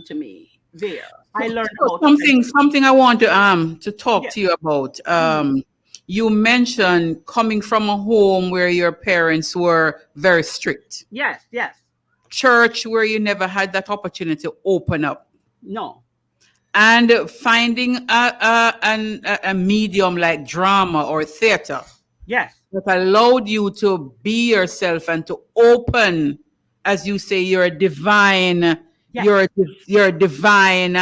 to me. There, I learned about something I want to talk to you about. You mentioned coming from a home where your parents were very strict. Yes. Church where you never had that opportunity to open up. No. And finding a medium like drama or theater. Yes. That allowed you to be yourself and to open, as you say, you're a divine. Yes. You're a divine.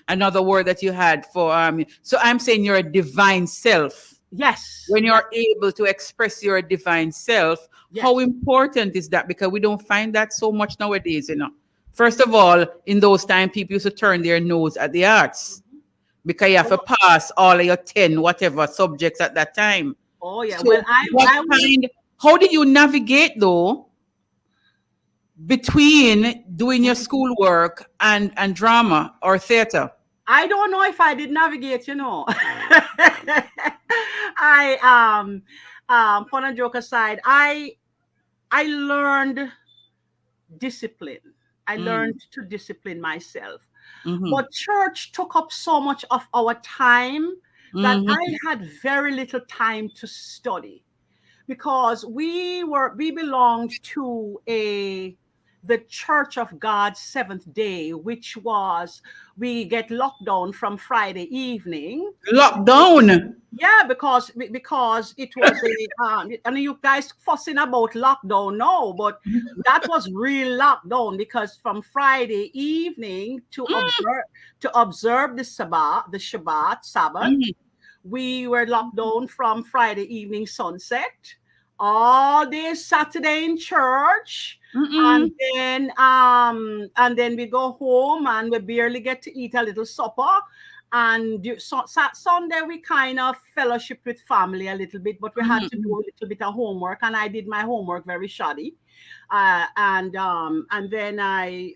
Another word that you had for So I'm saying you're a divine self. Yes. When you're able to express your divine self, how important is that? Because we don't find that so much nowadays, you know. First of all, in those times, people used to turn their nose at the arts because you have to pass all of your 10 whatever subjects at that time. Oh yeah. So Well, how did you navigate though between doing your schoolwork and drama or theater? I don't know if I did navigate, you know. Fun and joke aside, I learned discipline. I learned to discipline myself. But church took up so much of our time that I had very little time to study because we belonged to the Church of God's Seventh Day, which was we get locked down from Friday evening. Lockdown? Yeah, because it was and you guys fussing about lockdown now, but that was real lockdown because from Friday evening to observe the Sabbath, we were locked down from Friday evening sunset, all day Saturday in church. And then we go home and we barely get to eat a little supper. And Sunday we kind of fellowship with family a little bit, but we had to do a little bit of homework, and I did my homework very shoddy. And then I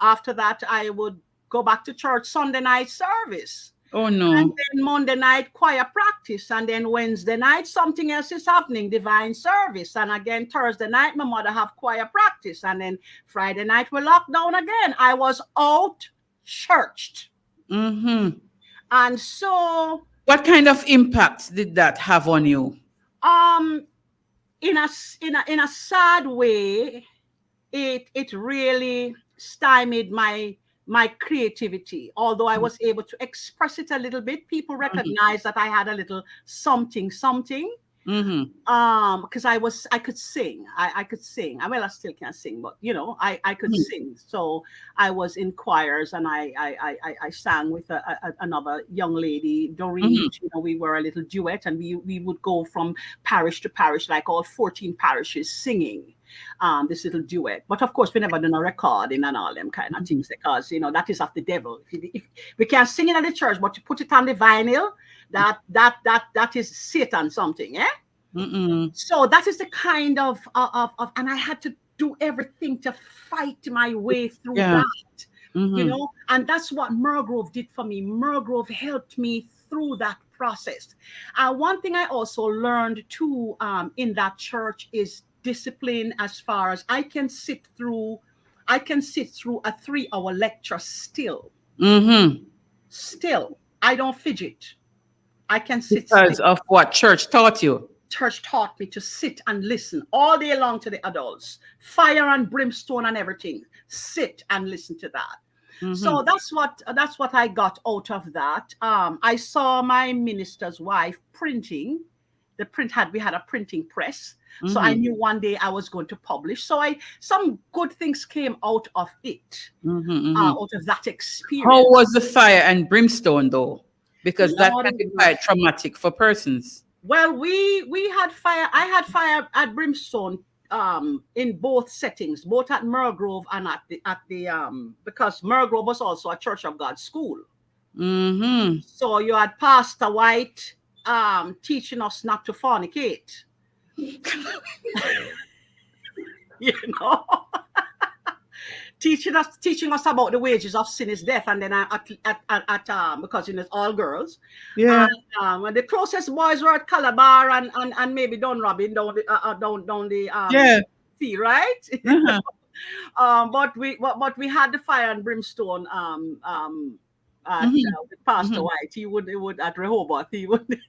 after that I would go back to church Sunday night service. Oh no. And then Monday night choir practice, and then Wednesday night something else is happening, divine service, and again Thursday night my mother have choir practice, and then Friday night we're locked down again. I was out churched. And so what kind of impact did that have on you? In a sad way, it really stymied my creativity. Although I was able to express it a little bit, people recognized that I had a little something. Because I could sing. I could sing. Well, I still can't sing, but you know, I could sing. So I was in choirs, and I sang with another young lady, Doreen. You know, we were a little duet, and we would go from parish to parish, like all 14 parishes, singing this little duet. But of course, we never done a recording and all them kind of things, because you know that is of the devil. If we can't sing it at the church, but you put it on the vinyl, that is Satan something, eh? So that is the kind of and I had to do everything to fight my way through that, you know, and that's what Mergrove did for me. Mergrove helped me through that process. One thing I also learned too in that church is discipline, as far as I can sit through a 3-hour lecture still. Still, I don't fidget. I can sit Because still. of what church taught you. Church taught me to sit and listen all day long to the adults, fire and brimstone and everything. Sit and listen to that. So that's what I got out of that. I saw my minister's wife printing. We had a printing press. So I knew one day I was going to publish. So some good things came out of it, out of that experience. How was the fire and brimstone though? Because that Lord can be have quite mercy. traumatic for persons. Well, we had fire. I had fire at brimstone in both settings, both at Merle Grove and at the because Merle Grove was also a Church of God school. So you had Pastor White teaching us not to fornicate. You know, teaching us about the wages of sin is death, and then at because it's all girls. Yeah. And the closest boys were at Calabar and maybe Dunrobin down the sea, right? But we had the fire and brimstone with Pastor White. He would at Rehoboth. He would.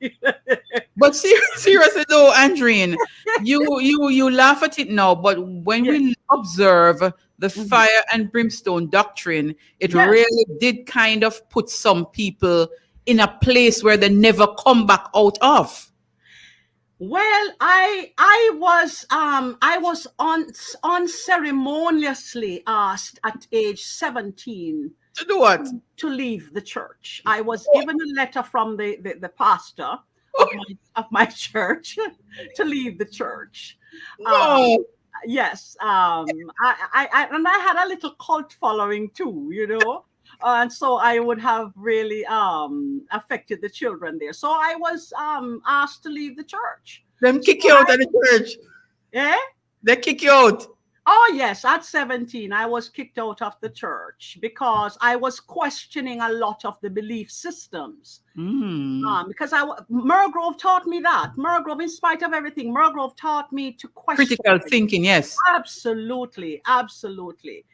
But seriously though, Andrine, you laugh at it now, but when we observe the fire and brimstone doctrine, it really did kind of put some people in a place where they never come back out of. Well, I was unceremoniously asked at age 17 to do what? To leave the church. I was given a letter from the pastor of my church to leave the church. Yes. I had a little cult following too, you know. And so I would have really affected the children there. So I was asked to leave the church. Them kick you out of the church. Yeah? They kick you out. Oh, yes. At 17, I was kicked out of the church because I was questioning a lot of the belief systems. Because Merle Grove taught me that. Merle Grove, in spite of everything, Merle Grove taught me to question. Critical thinking, yes. Absolutely. Absolutely.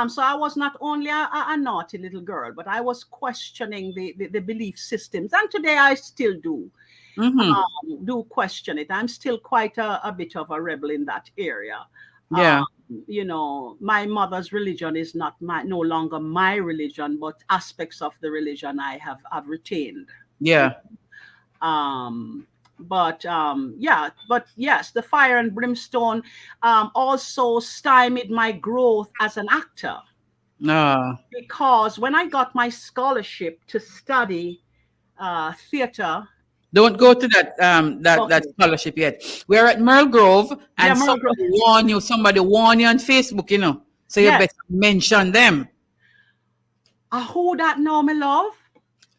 So I was not only a naughty little girl, but I was questioning the belief systems. And today I still do. Do question it. I'm still quite a bit of a rebel in that area. Yeah. You know, my mother's religion is no longer my religion, but aspects of the religion I've retained. Yeah. But yes, the fire and brimstone also stymied my growth as an actor. Because when I got my scholarship to study theater. Don't go to that scholarship yet. We're at Merle Grove, and somebody warn you on Facebook, you know. So you better mention them. Who that know, my love?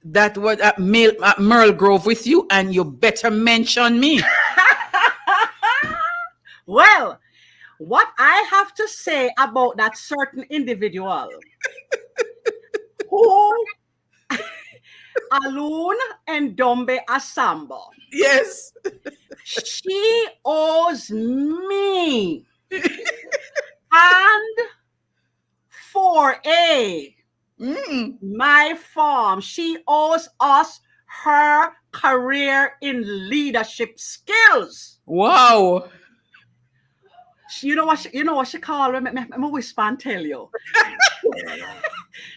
That was at Merle Grove with you, and you better mention me. Well, what I have to say about that certain individual who Alun and Dombe Asamba. Yes. She owes me and 4A my farm. She owes us her career in leadership skills. Wow. You know what she called me? I'm a whisper and tell you.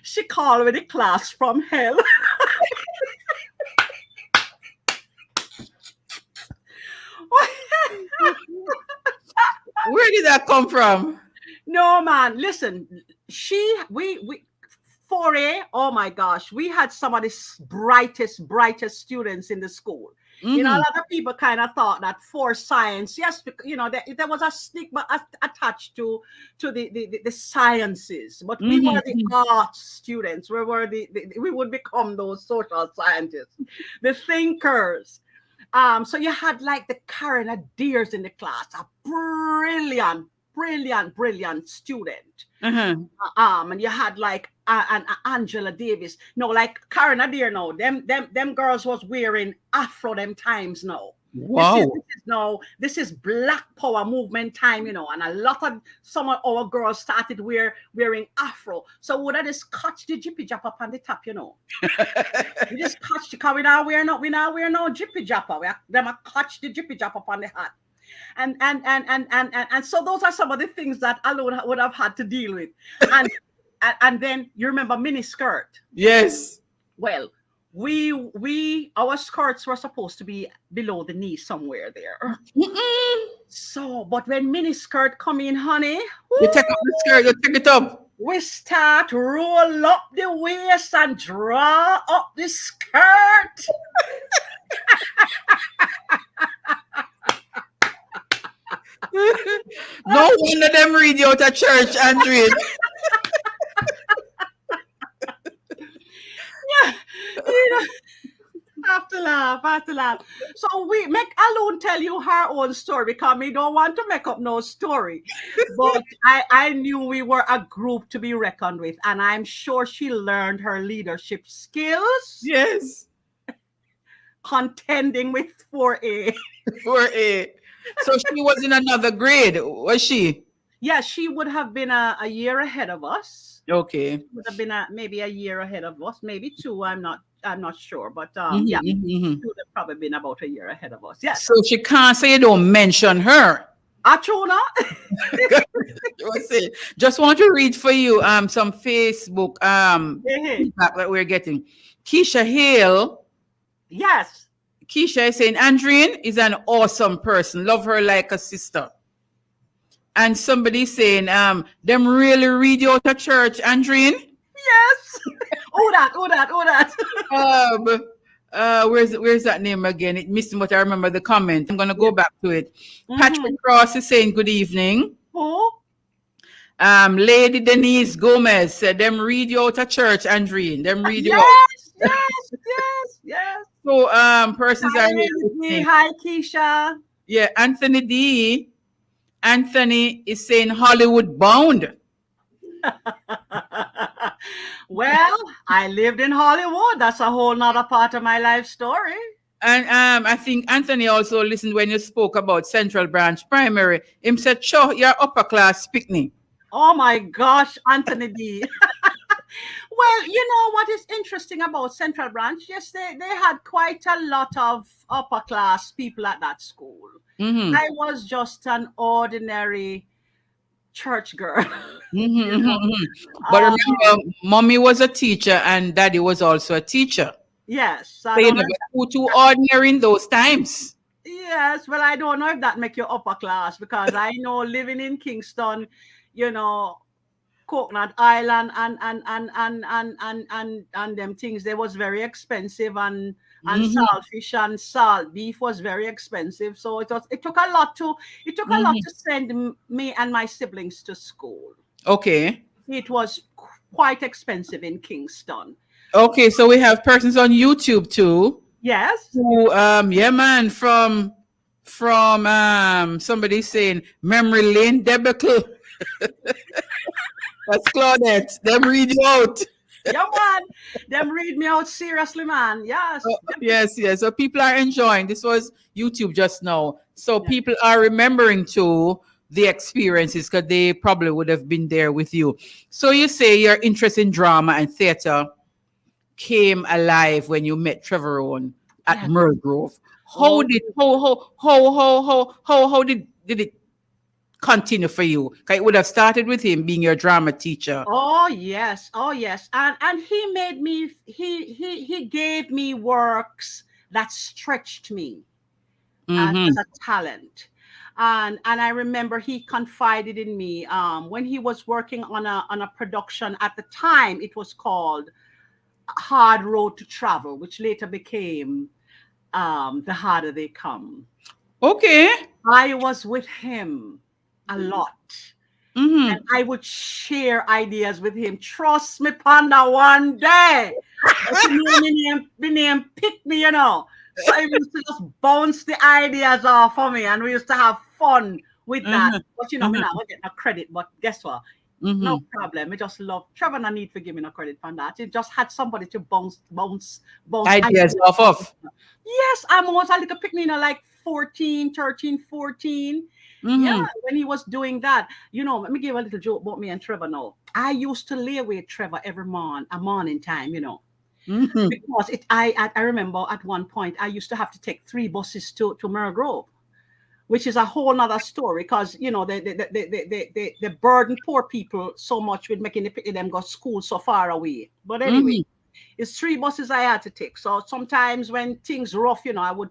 She called me the class from hell. Where did that come from? No, man. Listen, we 4A. Oh my gosh, we had some of the brightest students in the school. You know, a lot of people kind of thought that for science, yes, you know, there was a stigma attached to the sciences, but we were the arts students. We would become those social scientists, the thinkers. So you had like the Carinadeers in the class, a brilliant student. And you had like an Angela Davis. No, like Carinadeer now. Them girls was wearing afro them times now. Wow. This is Black Power movement time, and a lot of some of our girls started wearing afro. So would I just catch the jippy jap up on the top, We just catch the car. We now wear no jippy japper. Them a catch the jippy jap up on the hat. And so those are some of the things that I would have had to deal with. And then you remember mini skirt. Yes. Well, our skirts were supposed to be below the knee somewhere there. So, but when mini skirt come in, honey, You take up the skirt, you take it up. we start roll up the waist and draw up the skirt. No wonder them read you out of church, Andrea. Have to laugh. So we make Alone tell you her own story because we don't want to make up no story. But I knew we were a group to be reckoned with, and I'm sure she learned her leadership skills. Yes. Contending with 4A. 4A. So she was in another grade, was she? Yeah, she would have been a year ahead of us. Okay. Would have been maybe a year ahead of us, maybe 2. I'm not sure, but she would have probably been about a year ahead of us. Yes. So she can't say you don't mention her. Achuna. Just want to read for you some Facebook feedback that we're getting. Keisha Hale. Yes. Keisha is saying Andrian is an awesome person. Love her like a sister. And somebody saying, them really read you out of church, Andrian? Yes. Oh that. Where's that name again? It missed me, but I remember the comment. I'm gonna go back to it. Patrick Cross is saying good evening. Who? Lady Denise Gomez said them read you out of church, Andrian. Them read you out. Yes. So persons are listening. Hi, Keisha. Yeah, Anthony D. Anthony is saying Hollywood bound. Well, I lived in Hollywood. That's a whole nother part of my life story. And I think Anthony also listened when you spoke about Central Branch Primary. Him said, sure, you're upper class picnic. Oh my gosh, Anthony D. Well, you know what is interesting about Central Branch? Yes, they had quite a lot of upper class people at that school. Mm-hmm. I was just an ordinary church girl. But remember, mommy was a teacher and daddy was also a teacher. Yes. So you never too ordinary in those times. Yes, well, I don't know if that make you upper class because I know living in Kingston, Coconut Island and them things, they was very expensive and saltfish and salt beef was very expensive. So it took a lot to send me and my siblings to school. Okay. It was quite expensive in Kingston. Okay, so we have persons on YouTube too. Yes. Who from somebody saying memory lane debacle. That's Claudette. Them read you out. Yeah, man. Them read me out seriously, man. Yes. Yes. So people are enjoying. This was YouTube just now. So people are remembering too the experiences because they probably would have been there with you. So you say your interest in drama and theater came alive when you met Trevor Owen at Merle Grove. How did it continue for you? It would have started with him being your drama teacher. Oh yes. And he made me. He gave me works that stretched me as a talent. And I remember he confided in me when he was working on a production at the time. It was called Hard Road to Travel, which later became The Harder They Come. Okay. I was with him a lot. And I would share ideas with him. Trust me, Panda, one day. My name picked me, So he used to just bounce the ideas off of me, and we used to have fun with that. But we're not going to get no credit. But guess what? No problem. I just love Trevor. No need for giving a credit for that. He just had somebody to bounce ideas off of. Yes, I'm almost a little pick me, like 14, 13, 14. Mm-hmm. Yeah, when he was doing that, let me give a little joke about me and Trevor now. I used to lay with Trevor every morning time, Mm-hmm. because I remember at one point I used to have to take 3 buses to Merle Grove, which is a whole nother story because they burden poor people so much with making them go to school so far away. But anyway, it's 3 buses I had to take. So sometimes when things rough, I would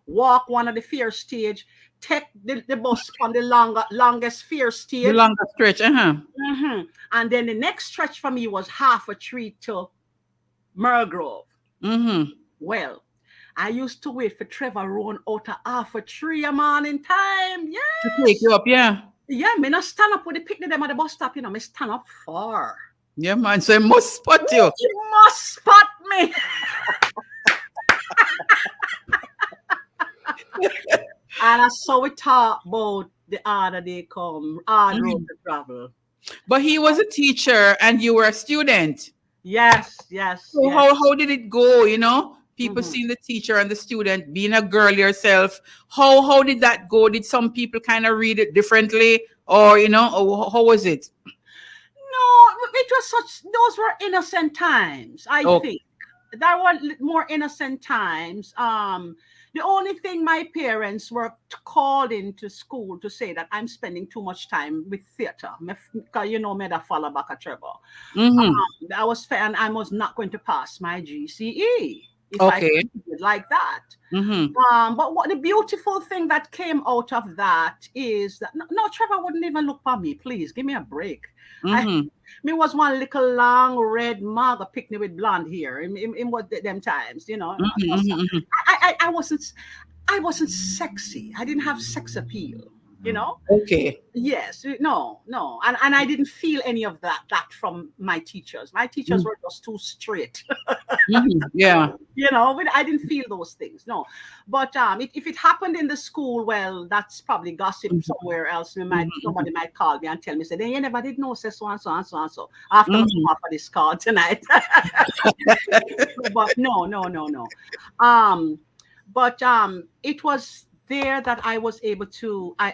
walk one of the fair stage, take the bus on the longest fair The stage. longer stretch, And then the next stretch for me was half a tree to Merle Grove. Well, I used to wait for Trevor run out of half a tree a morning time. Yeah. To take you up, yeah. Yeah, me not stand up with the picnic them at the bus stop, me stand up far. Yeah, man. So he must spot you. You must spot me. And I saw we talk about the harder they come, hard road to travel. But he was a teacher and you were a student. Yes. So how did it go, People seeing the teacher and the student, being a girl yourself. How did that go? Did some people kind of read it differently? Or, or how was it? No, it was those were innocent times, I think. There were more innocent times. The only thing my parents were called into school to say that I'm spending too much time with theater. Because me that follow back at Trevor. I was fair and I was not going to pass my GCE if I did like that. But what the beautiful thing that came out of that is that no, Trevor wouldn't even look for me. Please give me a break. Me was one little long red mug picnic with blonde hair in what them times, I wasn't sexy. I didn't have sex appeal, Okay. Yes, no. And I didn't feel any of that from my teachers. My teachers were just too straight. Yeah. I didn't feel those things, no. But if it happened in the school, well, that's probably gossip somewhere else. Somebody might call me and tell me, say, you never did know, say so and so and so and so. After much more for this call tonight. But no. But it was there that I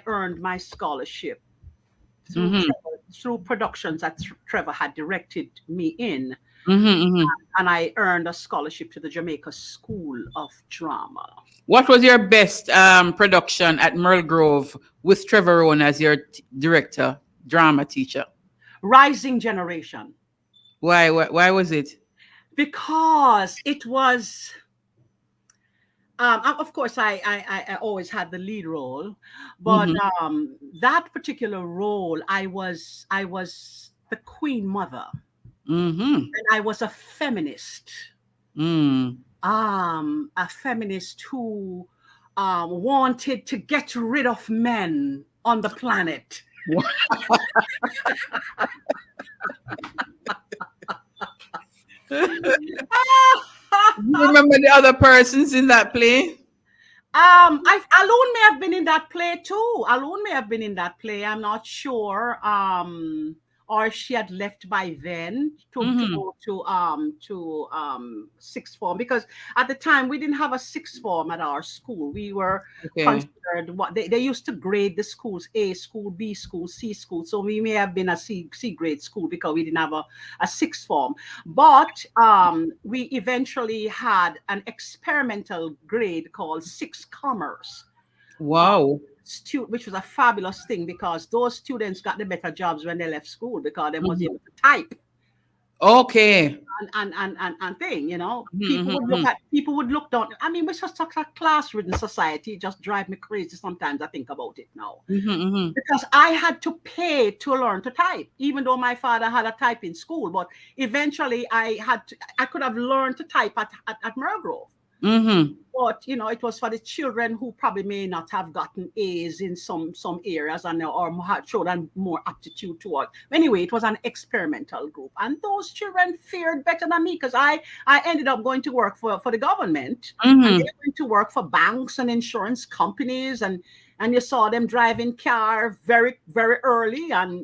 earned my scholarship through productions that Trevor had directed me in. And I earned a scholarship to the Jamaica School of Drama. What was your best production at Merle Grove with Trevor Rowan as your director, drama teacher? Rising Generation. Why was it? Because it was... of course, I always had the lead role, but that particular role, I was the queen mother, and I was a feminist, a feminist who wanted to get rid of men on the planet. You remember the other persons in that play? Alone may have been in that play too. Alone may have been in that play. I'm not sure. Or she had left by then to go to sixth form, because at the time we didn't have a sixth form at our school. We were considered what they used to grade the schools: A school, B school, C school. So we may have been a C grade school because we didn't have a sixth form. But we eventually had an experimental grade called Sixth Commerce. Wow. Which was a fabulous thing, because those students got the better jobs when they left school because they was able to type. Okay. And thing, people would look down. I mean, we're just a class-ridden society. It just drives me crazy sometimes. I think about it now. Because I had to pay to learn to type, even though my father had a type in school. But eventually I could have learned to type at Merle Grove. But it was for the children who probably may not have gotten A's in some areas or showed more aptitude toward. Anyway, it was an experimental group, and those children fared better than me, because I ended up going to work for the government, and they went to work for banks and insurance companies, and you saw them driving car very, very early and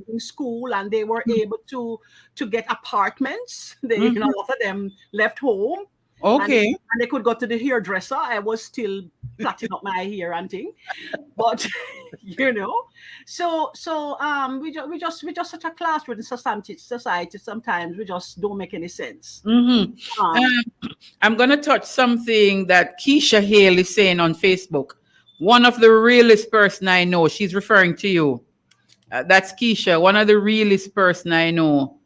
in school, and they were able to get apartments. A lot of them left home. and Okay. and they could go to the hairdresser. I was still plaiting up my hair and thing, but you know, we just such a class with the society. Sometimes we just don't make any sense. Mm-hmm. Um, I'm going to touch something that Keisha Hale is saying on Facebook. One of the realest person I know, she's referring to you. That's Keisha, one of the realest person I know.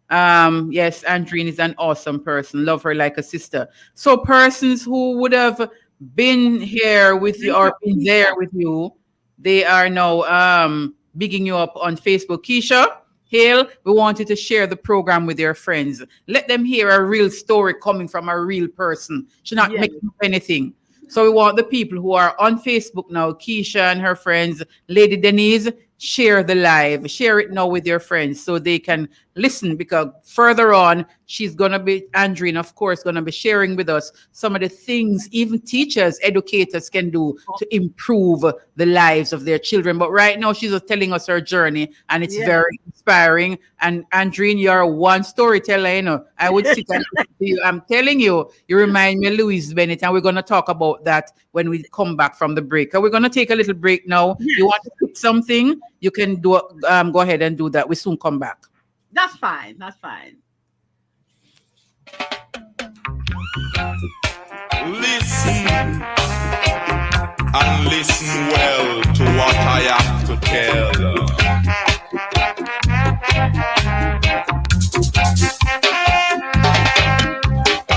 Yes, Andrine is an awesome person. Love her like a sister. So persons who would have been here with you thank you, or been Keisha. there with you, they are now bigging you up on Facebook. Keisha Hale, we want you to share the program with your friends. Let them hear a real story coming from a real person. She's not Yes, making up anything. So we want the people who are on Facebook now, Keisha and her friends, Lady Denise, share the live, share it now with your friends so they can listen, because further on, she's going to be, Andrine, of course, going to be sharing with us some of the things even teachers, educators can do to improve the lives of their children. But right now, she's just telling us her journey, and it's yes. very inspiring. And Andrine, you're one storyteller, you know. I would sit and listen to you. I'm telling you, you remind me of Louise Bennett, and we're going to talk about that when we come back from the break. We're going to take a little break now. You want to pick something? You can do go ahead and do that. We soon come back. That's fine. That's fine. Listen and listen well to what I have to tell.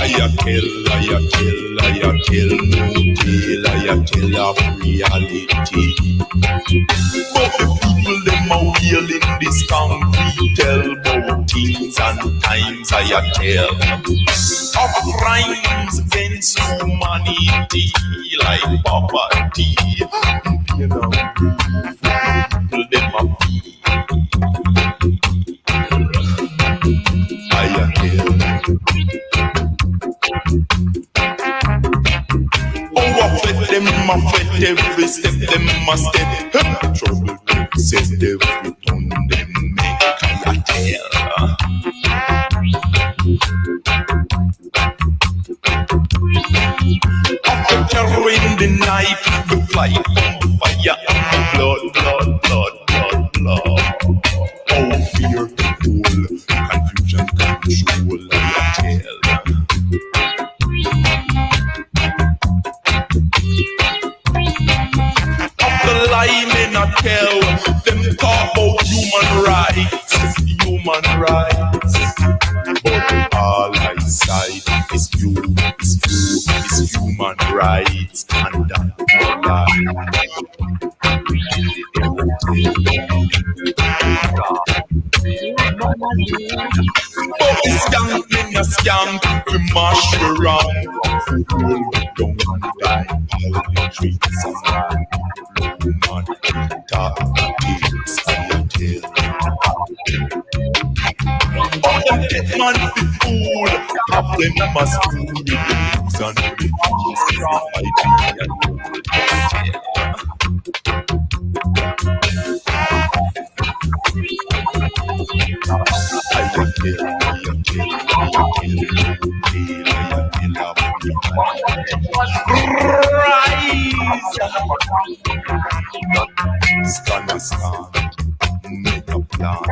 I tell of reality. But the people them out here in this concrete tell about things and times I tell of crimes against humanity like poverty. You know, people them out here. I tell. Oh, I fed them, I fed every step, them a step. Trouble says every turn them make I tell. After terror in the night, the flight from fire and blood. Oh, fear control, confusion control, I tell. The line in a tell them talk about human rights. But all I sight is human rights, and that's no lie. But the scam in a scam, we mash we wrong. Fool we don't die, politics and man. Woman, talk things I tell. Oh, them dead man be fool. Have them must do the things and the things Stand, make a plan.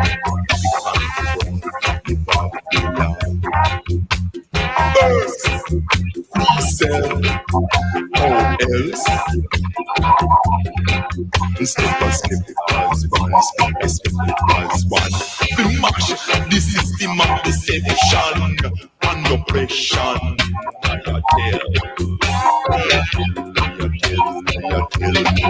First, sell, or else. Step by step, as one, step by step, as one. We mash the system of deception and oppression. I tell of reality.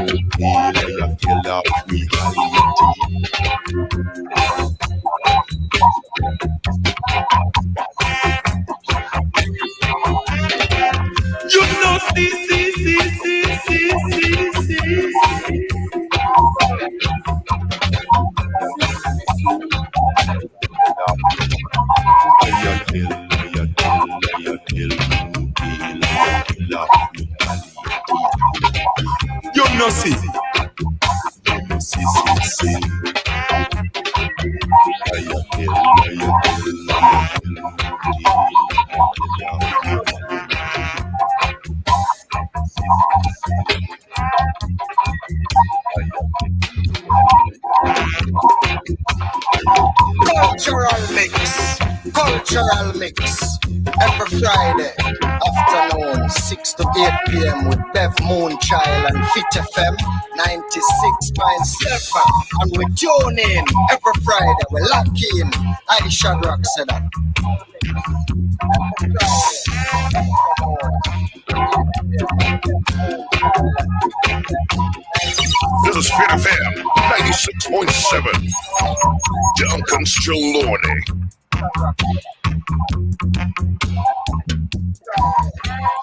You know, see. You know, see. Cultural mix. Cultural mix. Every Friday afternoon, 6 to 8 p.m. with Bev Moon Child and Fit FM 96.7. And we tune in every Friday. We lock in. I Shadrach said that. This is Fit FM 96.7. Duncan Stroloni.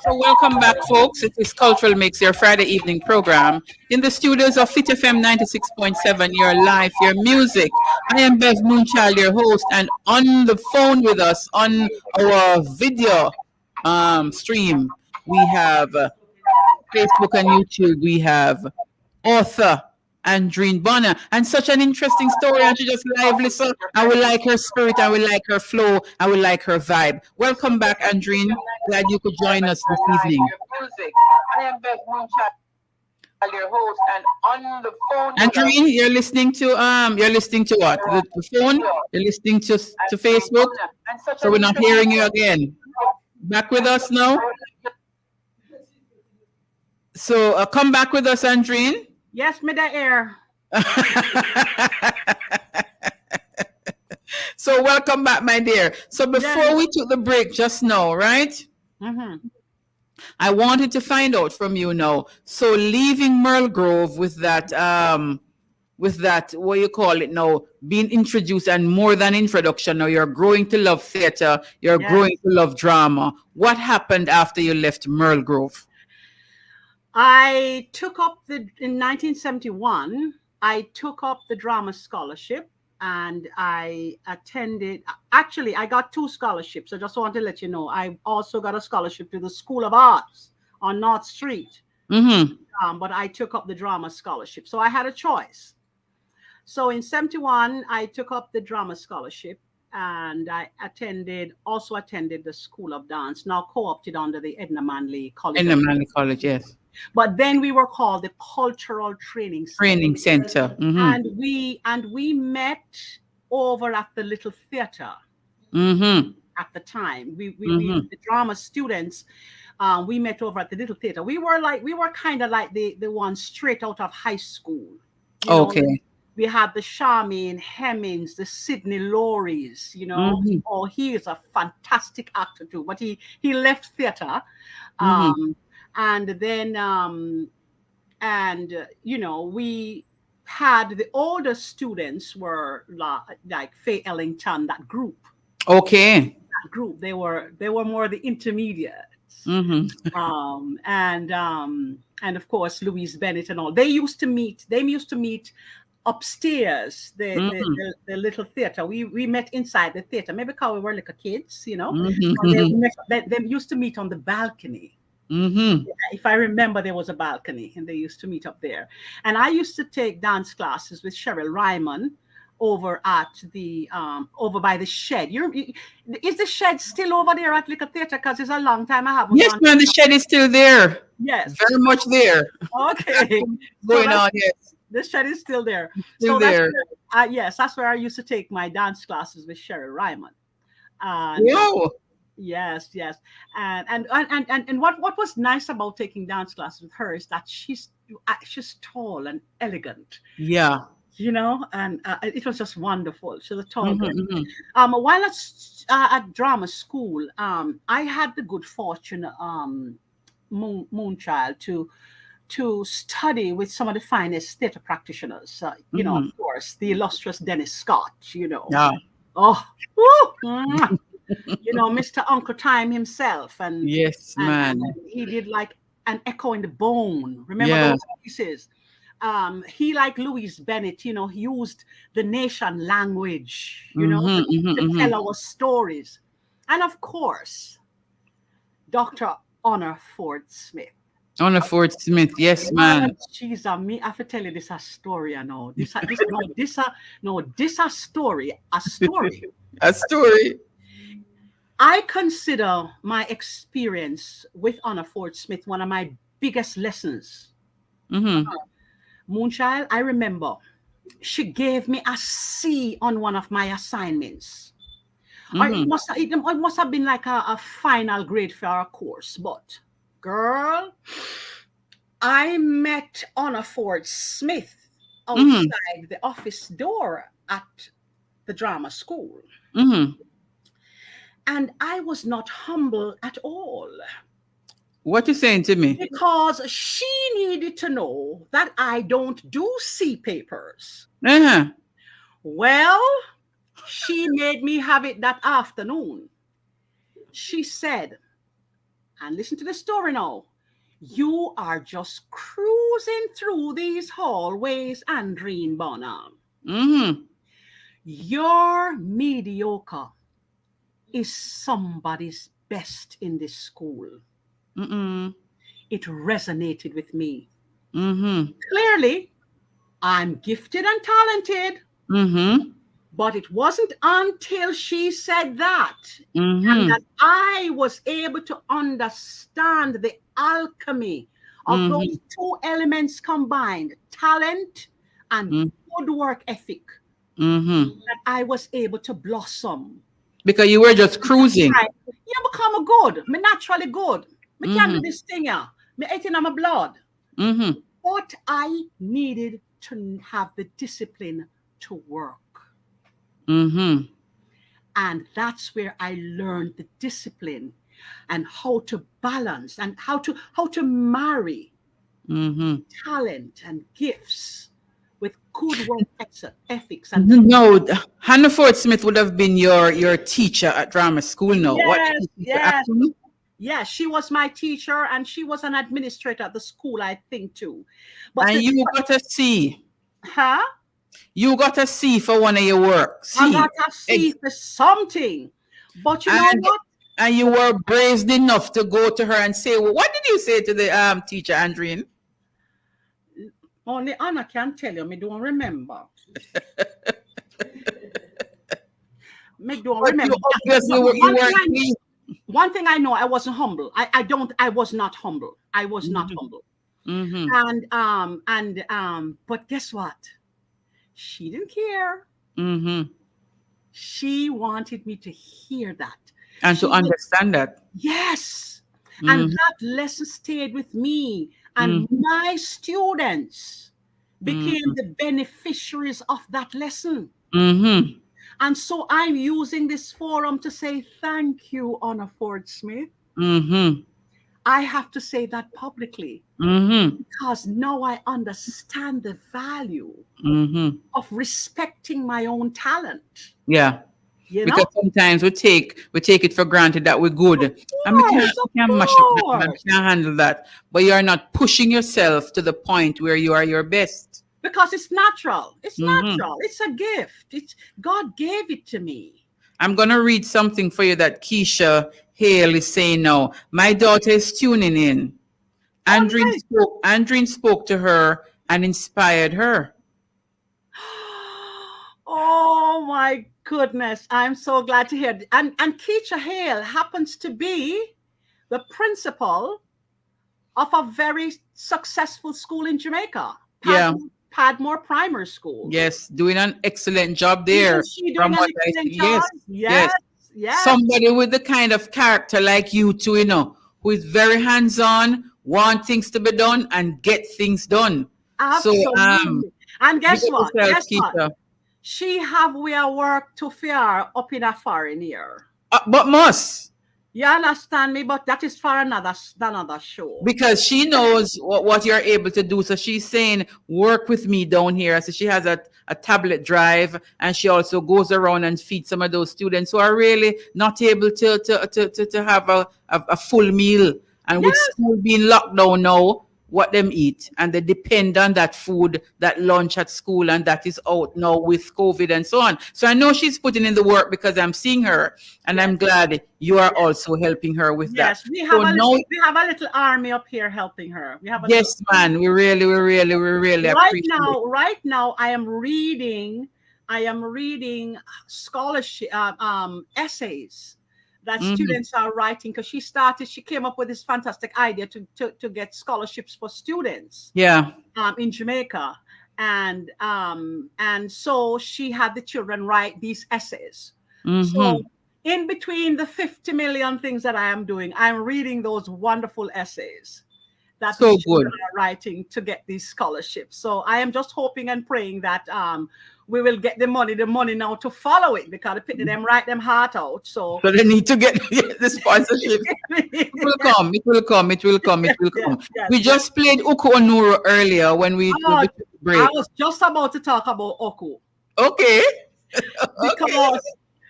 So welcome back, folks. It is Cultural Mix, your Friday evening program. In the studios of Fit FM 96.7, your life, your music. I am Bev Moon Child, your host, and on the phone with us on our video stream, we have Facebook and YouTube. We have author Andreen Bonner, and such an interesting story, and she just lively. So I would like her spirit, I would like her flow, I would like her vibe. Welcome back, Andreen. Glad you could join us this evening. I am Bev Moon Child, your host, and on the phone. Andreen, you're listening to what? The phone? You're listening to Facebook? So we're not hearing you again. Back with us now. So come back with us, Andreen. Yes, me the air. So welcome back, my dear. So before we took the break just now, right? Mm-hmm. I wanted to find out from you now. So leaving Merle Grove with that, what you call it now, being introduced and more than introduction. Now you're growing to love theater. You're growing to love drama. What happened after you left Merle Grove? I took up in 1971, I took up the drama scholarship and I attended, actually, I got 2 scholarships. I just want to let you know, I also got a scholarship to the School of Arts on North Street. Mm-hmm. But I took up the drama scholarship. So I had a choice. So in 71, I took up the drama scholarship and I also attended the School of Dance, now co-opted under the Edna Manley College. Edna Manley College, yes. But then we were called the Cultural Training Center. Mm-hmm. And we met over at the Little Theater. Mm-hmm. At the time. We the drama students, we met over at the Little Theater. We were kind of like the ones straight out of high school. Okay. We had the Charmaine Hemmings, the Sidney Lauries, Mm-hmm. Oh, he is a fantastic actor too, but he left theater. And then, we had the older students were like Faye Ellington, that group. Okay. That group, they were more the intermediates. Mm-hmm. And of course, Louise Bennett and all. They used to meet upstairs, the Little Theater. We met inside the theater, maybe because we were little kids, Mm-hmm. They used to meet on the balcony. Mm-hmm. If I remember, there was a balcony and they used to meet up there. And I used to take dance classes with Cheryl Ryman over at the over by the shed. Is the shed still over there at Little Theater? Because it's a long time I haven't. Yes, man, the shed is still there. Yes, very much there. Okay, going on. Yes, the shed is still there. Still there. That's where I used to take my dance classes with Cheryl Ryman. Whoa. Yes. And what was nice about taking dance classes with her is that she's tall and elegant. Yeah. And it was just wonderful. She's a tall girl. Mm-hmm. While at drama school, I had the good fortune, Moon Child, to study with some of the finest theater practitioners. Of course, the illustrious Dennis Scott. Yeah. Oh. Woo! Mr. Uncle Time himself, and yes, man, he did like an Echo in the Bone. Remember those pieces? He, like Louise Bennett, he used the nation language, to tell our stories, and of course, Dr. Honor Ford Smith. Honor Ford Smith, yes, man. She's me. I have to tell you this a story. I know this a story. A story. I consider my experience with Honor Ford Smith one of my biggest lessons. Mm-hmm. Moonchild, I remember she gave me a C on one of my assignments. Or it must have been like a final grade for our course. But girl, I met Anna Ford Smith outside the office door at the drama school. And I was not humble at all. What you saying to me? Because she needed to know that I don't do C papers. Well, she made me have it that afternoon. She said, and listen to the story now, you are just cruising through these hallways, Andreen Bonham. You're mediocre is somebody's best in this school. It resonated with me. Clearly, I'm gifted and talented. But it wasn't until she said that, and that I was able to understand the alchemy of those two elements combined, talent and good work ethic, that I was able to blossom. Because you were just cruising. You become a good. Me naturally good. Me can't do this thing, yeah. Me eating on my blood. But I needed to have the discipline to work. And that's where I learned the discipline and how to balance and how to marry talent and gifts with good work ethics. And no, Hannah Ford Smith would have been your teacher at drama school. No, yes, she was my teacher, and she was an administrator at the school, I think too. But and you got a C. Huh? You got a C for one of your work. I got a C for something. But you know what? And you were brave enough to go to her and say, well, what did you say to the teacher, Andreen? Only Anna can tell you. Me don't remember. Me don't remember. One thing I know, I wasn't humble. I was not humble. I was not humble. But guess what? She didn't care. She wanted me to hear that. And to understand that. Yes. And that lesson stayed with me. And my students became the beneficiaries of that lesson. And so I'm using this forum to say thank you, Anna Ford Smith. I have to say that publicly because now I understand the value of respecting my own talent. Yeah. You because know? sometimes we take it for granted that we're good. And we can't mash up that, we can't handle that. But you're not pushing yourself to the point where you are your best. Because it's natural. It's natural. It's a gift. God gave it to me. I'm going to read something for you that Keisha Hale is saying now. My daughter is tuning in. Andreen spoke to her and inspired her. Oh my goodness. I'm so glad to hear. And Keisha Hale happens to be the principal of a very successful school in Jamaica. Padmore Primary School. Yes, doing an excellent job there. Isn't she doing an excellent job? Yes. Somebody with the kind of character like you two, who is very hands-on, want things to be done and get things done. Absolutely. So, and guess what? Keisha. She have where work to fear up in a foreign year. But must. You understand me? But that is for another show. Because she knows what you're able to do. So she's saying, work with me down here. So she has a tablet drive, and she also goes around and feeds some of those students who are really not able to have a full meal. And with school being locked down now, what them eat, and they depend on that food, that lunch at school, and that is out now with COVID and so on. So I know she's putting in the work because I'm seeing her, and I'm glad you are also helping her with that. Yes, we have a little army up here helping her. We have we really appreciate it. Right now, I am reading scholarship essays that students are writing, because she came up with this fantastic idea to get scholarships for students in Jamaica. and so she had the children write these essays. Mm-hmm. So in between the 50 million things that I am doing, I'm reading those wonderful essays that the So children good. are writing to get these scholarships. So I am just hoping and praying that we will get the money now to follow it, because the pity them write them heart out. So So they need to get the sponsorship. It will come. It will come. It will come. It will come. We yes. just played Uku Onuro earlier when we Oh, took a I break. was just about to talk about Oku. Okay.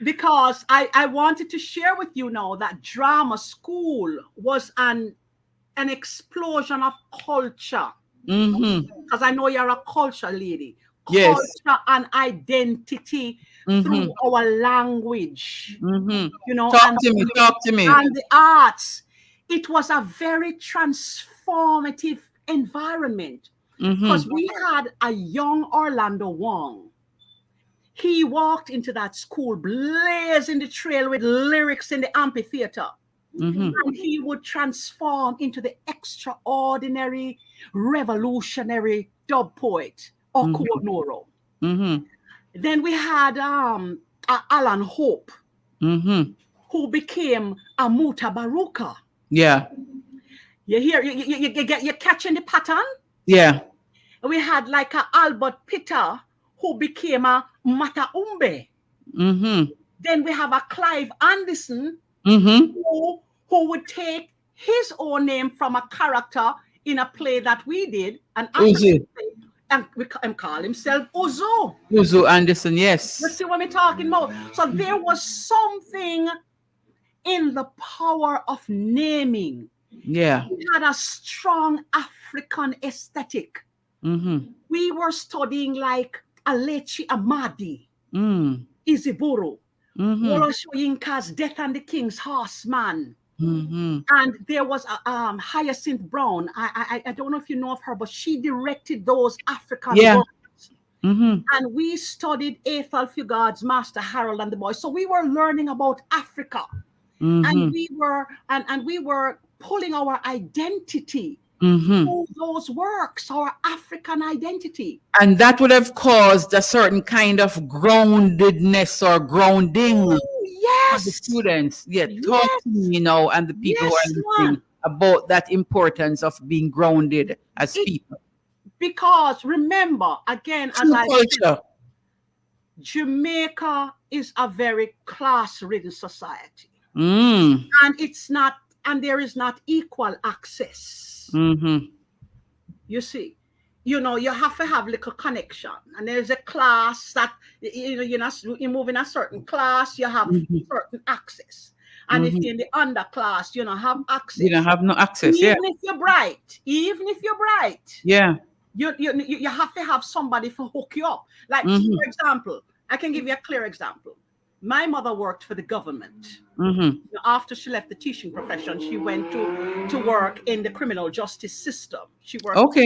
Because I wanted to share with you now that drama school was an explosion of culture. Mm-hmm. Because I know you're a culture lady. Yes. Culture and identity through our language. Mm-hmm. You know, Talk to me. Talk to me. and the arts. It was a very transformative environment, because we had a young Orlando Wong. He walked into that school blazing the trail with lyrics in the amphitheater. And he would transform into the extraordinary, revolutionary dub poet, Oku Onuro. Then we had Alan Hope, who became a Muta Baruka. Yeah. You hear, you're catching the pattern? Yeah. We had like a Albert Pitter, who became a Mata Umbe. Then we have a Clive Anderson, who would take his own name from a character in a play that we did, an African play, and we call himself Uzo. Uzo Anderson, yes. You see what we're talking about? So there was something in the power of naming. Yeah. We had a strong African aesthetic. We were studying like Alechi Amadi, Iziburu, Wolo Soyinka's Death and the King's Horseman. And there was Hyacinth Brown. I don't know if you know of her, but she directed those African works. And we studied Ethel Fugard's Master Harold and the Boys. So we were learning about Africa. And we were pulling our identity through those works, our African identity. And that would have caused a certain kind of groundedness or grounding for the students. Yeah, talk to me, and the people who are listening about that importance of being grounded as people. Because remember, again, as I said, Jamaica is a very class-ridden society. And there is not equal access. You see, you have to have little connection, and there's a class that you move in a certain class, you have certain access, and if you're in the underclass, you don't have access. You don't have no access. Even if you're bright, yeah, you have to have somebody to hook you up. Like for example, I can give you a clear example. My mother worked for the government. After she left the teaching profession, she went to work in the criminal justice system. She worked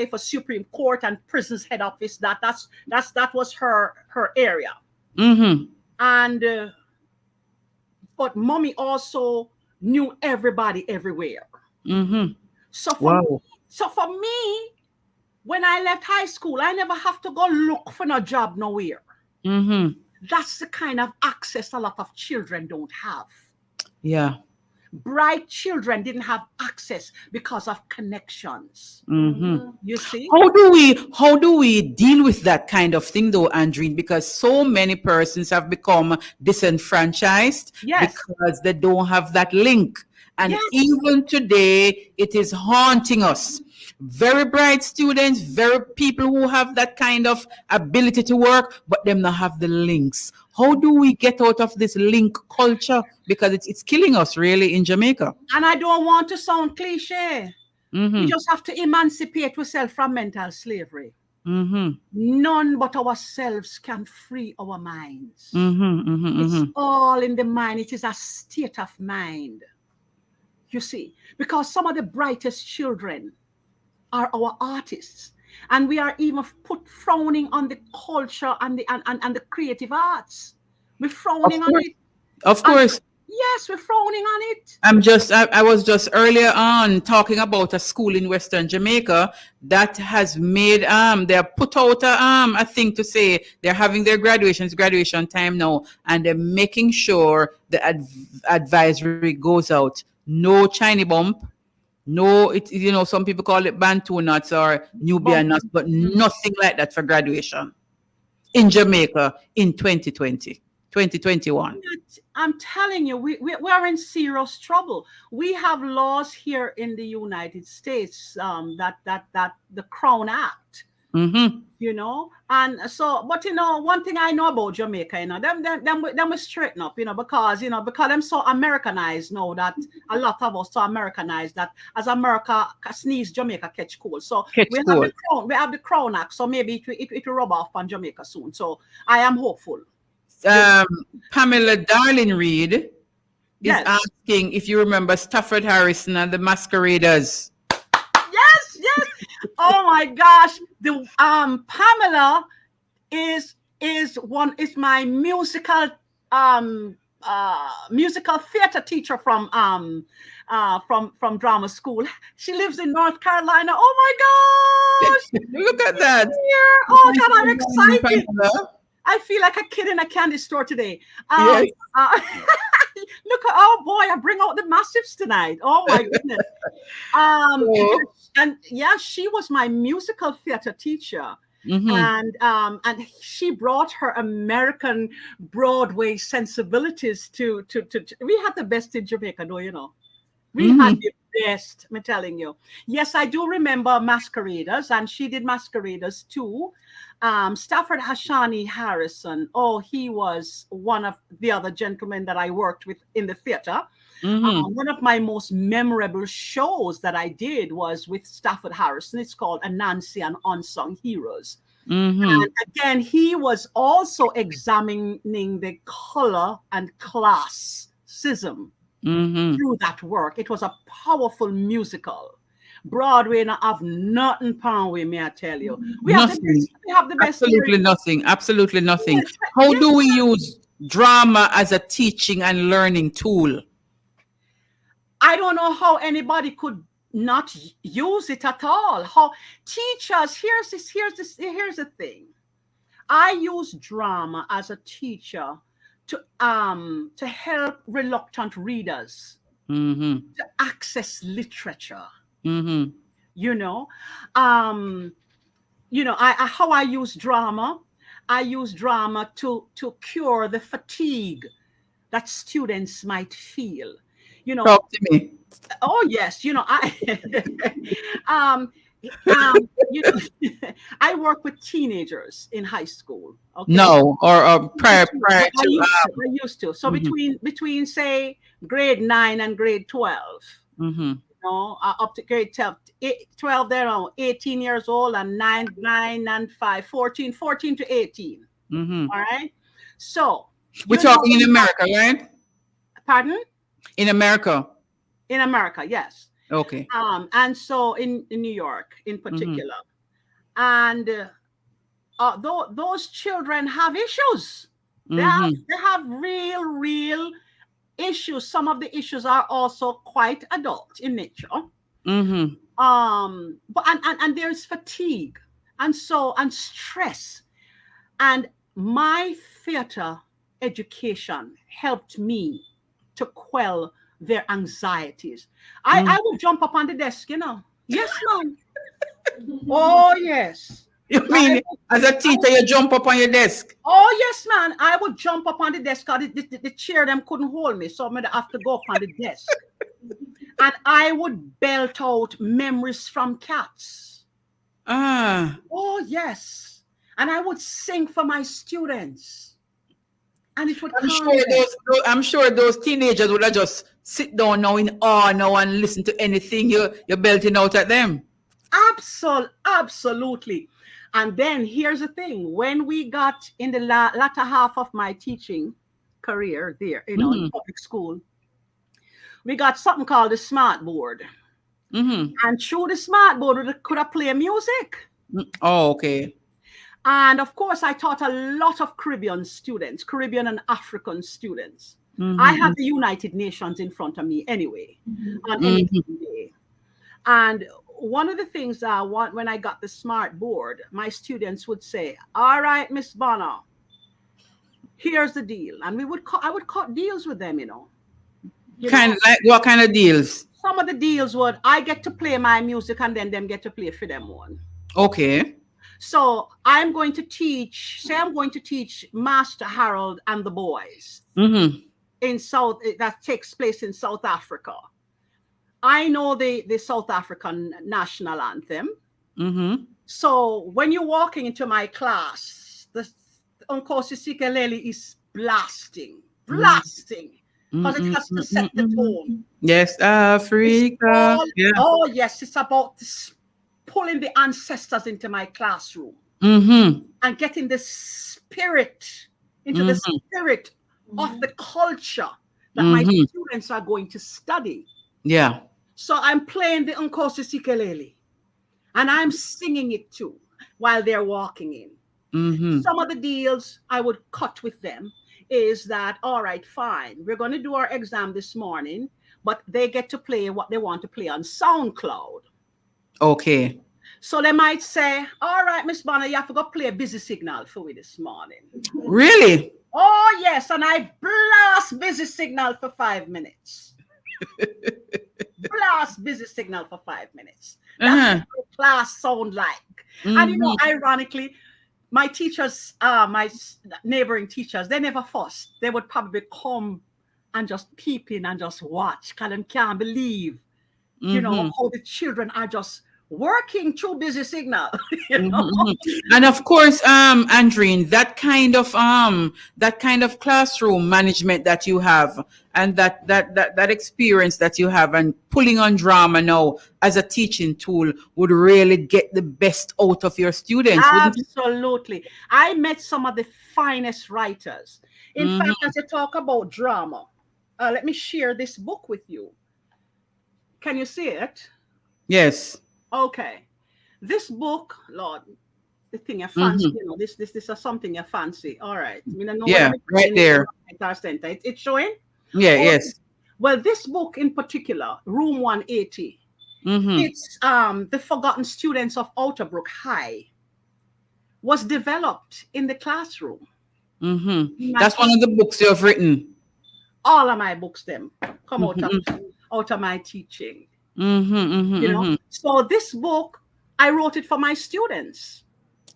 for Supreme Court and prisons head office. That was her area. And but mommy also knew everybody everywhere. So for me, when I left high school, I never have to go look for no job nowhere. That's the kind of access a lot of children don't have. Yeah. Bright children didn't have access because of connections. You see? How do we deal with that kind of thing though, Andrine? Because so many persons have become disenfranchised because they don't have that link. And even today, it is haunting us. Very bright students, very people who have that kind of ability to work, but them not have the links. How do we get out of this link culture? Because it's killing us really in Jamaica. And I don't want to sound cliche. We just have to emancipate ourselves from mental slavery. None but ourselves can free our minds. It's all in the mind. It is a state of mind. You see, because some of the brightest children are our artists, and we are even frowning on the culture and the creative arts. We're frowning on it. Of course. Yes, we're frowning on it. I was just earlier on talking about a school in Western Jamaica that has made they have put out a thing to say they're having their graduation time now, and they're making sure the advisory goes out. No Chinese bump, no, some people call it Bantu nuts or Nubian nuts, but nothing like that for graduation in Jamaica in 2020, 2021. I'm telling you, we're in serious trouble. We have laws here in the United States that the Crown Act, Mm-hmm. and so, but one thing I know about Jamaica, them we straighten up, because them so Americanized now that a lot of us so Americanized that as America sneeze, Jamaica catch cold. So we have the Crown Act, so maybe it will rub off on Jamaica soon. So I am hopeful. Pamela Darling Reed is Yes. asking if you remember Stafford Harrison and the Masqueraders. Yes. Oh my gosh, the Pamela is my musical theater teacher from drama school. She lives in North Carolina. Oh my gosh! Look at that. Oh God, I'm excited. Pamela. I feel like a kid in a candy store today. Yes. Look, oh boy, I bring out the massives tonight. Oh my goodness. And yeah, she was my musical theater teacher. Mm-hmm. And she brought her American Broadway sensibilities to we had the best in Jamaica, though, we had the best, I'm telling you. Yes, I do remember Masqueraders, and she did Masqueraders too. Stafford Hashani Harrison, he was one of the other gentlemen that I worked with in the theater. One of my most memorable shows that I did was with Stafford Harrison. It's called Anansi and Unsung Heroes. And again, he was also examining the color and classism through that work. It was a powerful musical. Broadway not have nothing pound with me, I tell you. We have the best. Absolutely nothing. Yes. How do we use drama as a teaching and learning tool? I don't know how anybody could not use it at all. How teachers, here's the thing. I use drama as a teacher to help reluctant readers to access literature. How I use drama. I use drama to cure the fatigue that students might feel. Talk to me. Oh yes, I work with teenagers in high school. Okay? No, or prior to. I used to. So between say grade 9 and grade 12. Up to grade 12, they're around 18 years old, and 9 and 5, 14 to 18. All right. So we're talking in America, right? Pardon? In America. In America, yes. Okay. And so in New York in particular. And those children have issues. They have real issues. Some of the issues are also quite adult in nature. But there's fatigue and stress. And my theater education helped me to quell their anxieties. I would jump up on the desk, Yes, ma'am. Oh, yes. You mean as a teacher, you jump up on your desk? Oh, yes, man. I would jump up on the desk because the chair them couldn't hold me. So I'm going to have to go up on the desk. And I would belt out memories from cats. Oh, yes. And I would sing for my students. And it would I'm sure those teenagers would have just sit down now in awe now and listen to anything you're belting out at them. Absolutely. And then here's the thing. When we got in the latter half of my teaching career there, in public school, we got something called the smart board. And through the smart board, we could have played music. Oh, okay. And of course, I taught a lot of Caribbean and African students. I have the United Nations in front of me anyway on any given day. And one of the things I want when I got the smart board, my students would say, "All right, Miss Bonner, here's the deal," and I would cut deals with them. Kind of like what kind of deals? Some of the deals would I get to play my music and then them get to play for them one. Okay. So I'm going to teach. Say I'm going to teach Master Harold and the Boys in that takes place in South Africa. I know the South African national anthem. So when you're walking into my class, the Nkosi Sikeleli is blasting, because it has to set the tone. Yes, Africa. Oh yes, it's about pulling the ancestors into my classroom and getting the spirit into the spirit of the culture that my students are going to study. Yeah. So I'm playing the Nkosi Sikeleli and I'm singing it too while they're walking in. Some of the deals I would cut with them is that, all right, fine, we're going to do our exam this morning, but they get to play what they want to play on SoundCloud. Okay. So they might say, all right, Miss Bonner, you have to go play a Busy Signal for me this morning. Really? Oh, yes. And I blast Busy Signal for 5 minutes. Blast Busy Signal for 5 minutes. That's what the class sound like. And ironically, my teachers, my neighboring teachers, they never fussed. They would probably come and just peep in and just watch, because they can't believe, how the children are just working through Busy Signal. And of course, Andrine, that kind of classroom management that you have, and that experience that you have, and pulling on drama now as a teaching tool would really get the best out of your students. Absolutely. I met some of the finest writers. In fact, as you talk about drama, let me share this book with you. Can you see it? Yes. Okay. This book, Lord, the thing you fancy, this is something you fancy. All right. I mean, I know right there. It's showing? Yeah, yes. Well, this book in particular, Room 180, it's The Forgotten Students of Outerbrook High, was developed in the classroom. That's one of the books you've written. All of my books, them come out of my teaching. So this book, I wrote it for my students.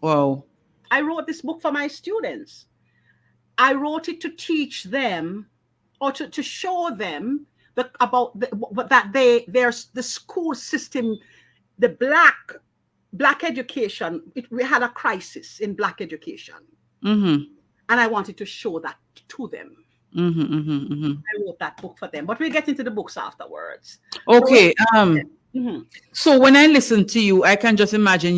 Wow. I wrote this book for my students. I wrote it to teach them, or to show them that there's the school system, the black education. We had a crisis in black education, and I wanted to show that to them. I wrote that book for them, but we'll get into the books afterwards. Okay. So when I listen to you, I can just imagine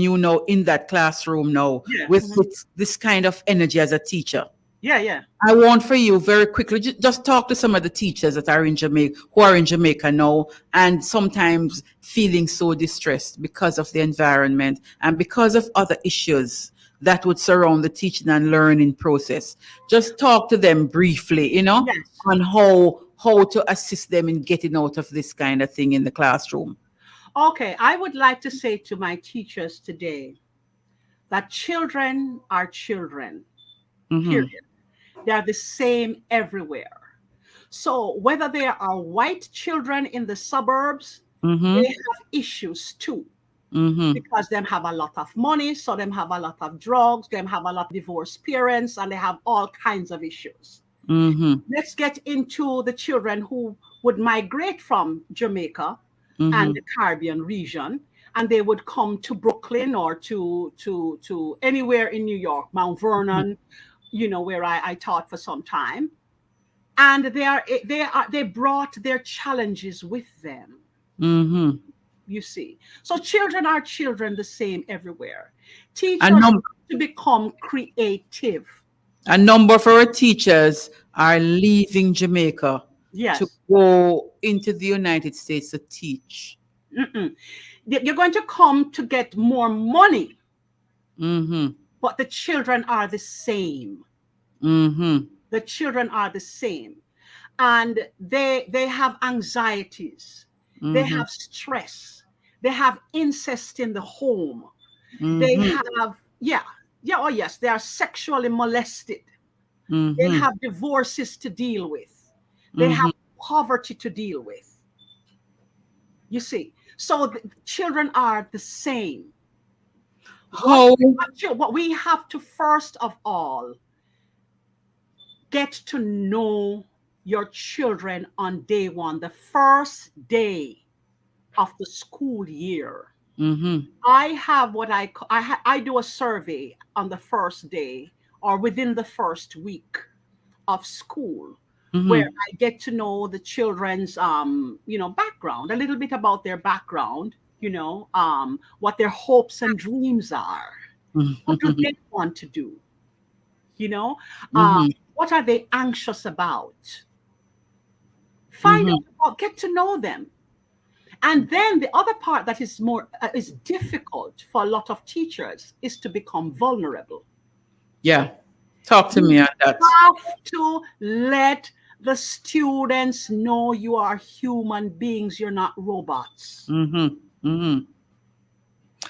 in that classroom now with this kind of energy as a teacher. Yeah. I want for you very quickly, just talk to some of the teachers that are in Jamaica, who are in Jamaica now, and sometimes feeling so distressed because of the environment and because of other issues that would surround the teaching and learning process. Just talk to them briefly, on how to assist them in getting out of this kind of thing in the classroom. Okay, I would like to say to my teachers today that children are children, period. They are the same everywhere. So whether there are white children in the suburbs, they have issues too. Because them have a lot of money, so them have a lot of drugs, them have a lot of divorced parents, and they have all kinds of issues. Let's get into the children who would migrate from Jamaica and the Caribbean region, and they would come to Brooklyn or to anywhere in New York, Mount Vernon, where I taught for some time, and they brought their challenges with them. You see, so children are children, the same everywhere. Teachers have to become creative. A number of our teachers are leaving Jamaica to go into the United States to teach. You're going to come to get more money, but the children are the same. The children are the same. and they have anxieties, they have stress, they have incest in the home, they have oh yes, they are sexually molested, they have divorces to deal with, they have poverty to deal with. You see, so the children are the same. How? What we have to first of all get to know your children on day one, the first day of the school year. I have what I do a survey on the first day or within the first week of school, where I get to know the children's background, a little bit about their background, what their hopes and dreams are, what do they want to do, what are they anxious about. Find out, get to know them. And then the other part that is more is difficult for a lot of teachers is to become vulnerable. Yeah. Talk to me on that. You have to let the students know you are human beings, you're not robots.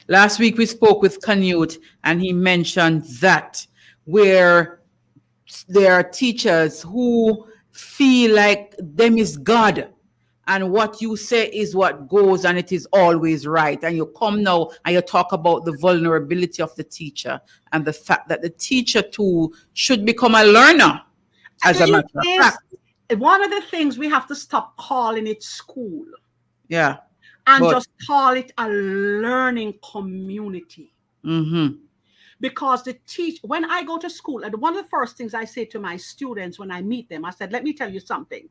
Last week we spoke with Canute, and he mentioned that where there are teachers who feel like them is God, and what you say is what goes, and it is always right. And you come now and you talk about the vulnerability of the teacher and the fact that the teacher too should become a learner. As a matter of fact, one of the things we have to stop calling it school. Yeah. And just call it a learning community. Because when I go to school, and one of the first things I say to my students when I meet them, I said, let me tell you something.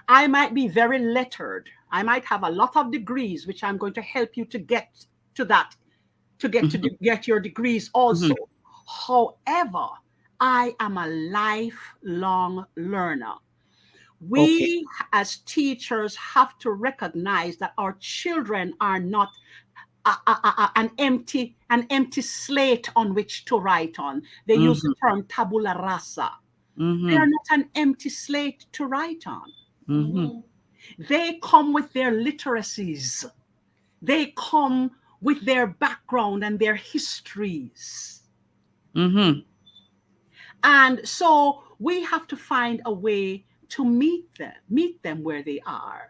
I might be very lettered. I might have a lot of degrees, which I'm going to help you to get to that, to get your degrees also. However, I am a lifelong learner. We as teachers have to recognize that our children are not an empty slate on which to write on. They use the term tabula rasa. They are not an empty slate to write on. They come with their literacies. They come with their background and their histories. And so we have to find a way to meet them where they are.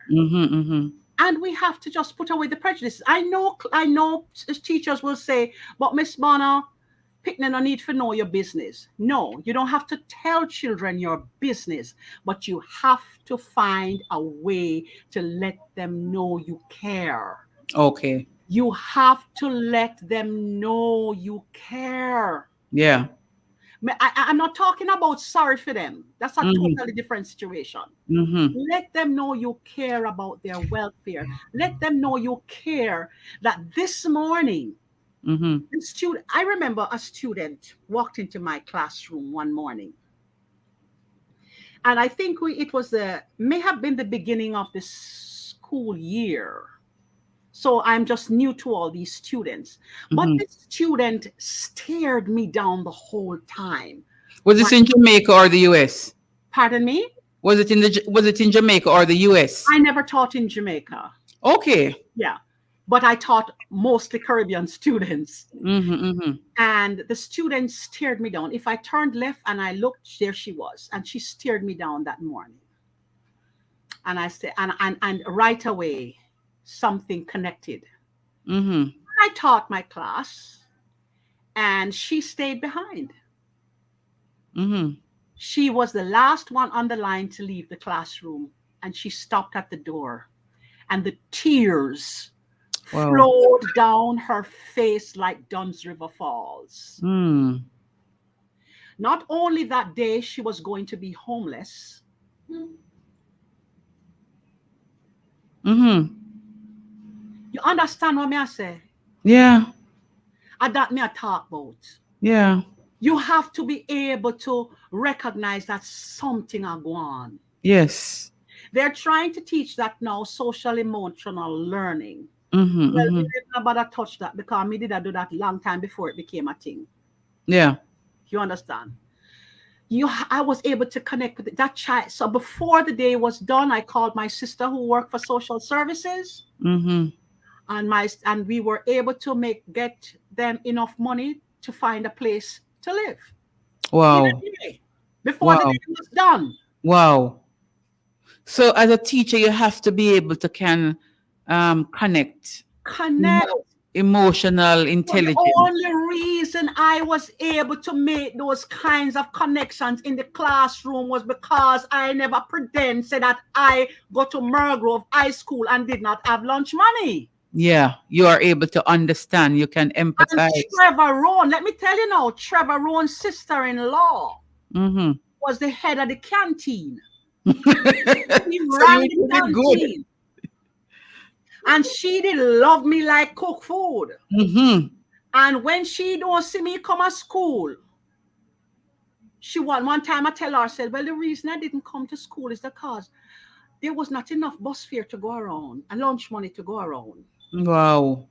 And we have to just put away the prejudices. I know teachers will say, but Miss Bonner, picnic no need to know your business. No, you don't have to tell children your business, but you have to find a way to let them know you care. Okay. You have to let them know you care. Yeah. I'm not talking about sorry for them. That's a totally different situation. Let them know you care about their welfare. Let them know you care that this morning, I remember a student walked into my classroom one morning. And I think it may have been the beginning of the school year. So I'm just new to all these students. But this student stared me down the whole time. Was this in Jamaica or the US? Pardon me? Was it in Jamaica or the US? I never taught in Jamaica. Okay. Yeah. But I taught mostly Caribbean students. And the student stared me down. If I turned left and I looked, there she was. And she stared me down that morning. And I said, and right away, something connected. I taught my class and she stayed behind. She was the last one on the line to leave the classroom, and she stopped at the door, and the tears flowed down her face like Dunn's River Falls. Not only that day she was going to be homeless. You understand what me I say? Yeah. And that me I talk about. Yeah. You have to be able to recognize that something are going on. Yes. They're trying to teach that now, social emotional learning. Well, we didn't about touch that because me did do that long time before it became a thing. Yeah. You understand? I was able to connect with that child. So before the day was done, I called my sister who worked for social services, Mm-hmm. and we were able to get them enough money to find a place to live in Wow. a day before the Wow. day was done. Wow. So as a teacher, you have to be able to connect, Connect. emotional But the intelligence. only reason I was able to make those kinds of connections in the classroom was because I never said that I go to Mergrove High School and did not have lunch money. Yeah, you are able to understand. You can And empathize. Trevor Rowan, let me tell you now, Trevor Rowan's sister-in-law Mm-hmm. was the head of the canteen. He So ran the you did good. canteen. And she did love me like cook food. Mm-hmm. And when she don't see me come to school, one time I tell her, I said, well, the reason I didn't come to school is because there was not enough bus fare to go around and lunch money to go around. Wow.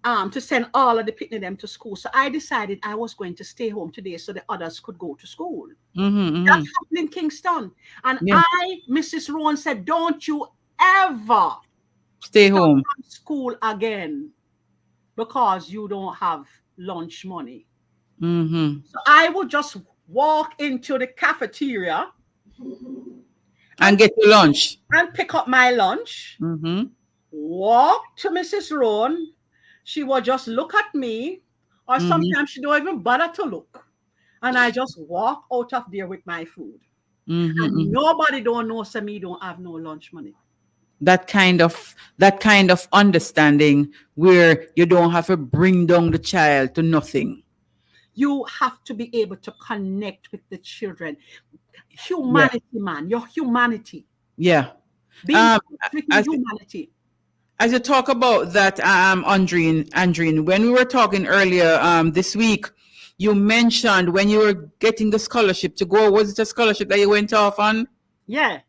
To send all of the picnic them to school. So I decided I was going to stay home today so the others could go to school. Mm-hmm. That happened in Kingston. And Yeah. Mrs. Rowan said, don't you ever Stay come home. from school again because you don't have lunch money. Mm-hmm. So I would just walk into the cafeteria And get your lunch. and pick up my lunch, Mm-hmm. walk to Mrs. Rowan. She would just look at me, or sometimes she don't even bother to look. And I just walk out of there with my food. Mm-hmm. And nobody don't know, so me don't have no lunch money. That kind of understanding where you don't have to bring down the child to nothing. You have to be able to connect with the children. Humanity, man, your humanity. Yeah. Being with humanity. As you talk about that, Andreen, when we were talking earlier this week, you mentioned when you were getting the scholarship to go, was it a scholarship that you went off on? Yeah.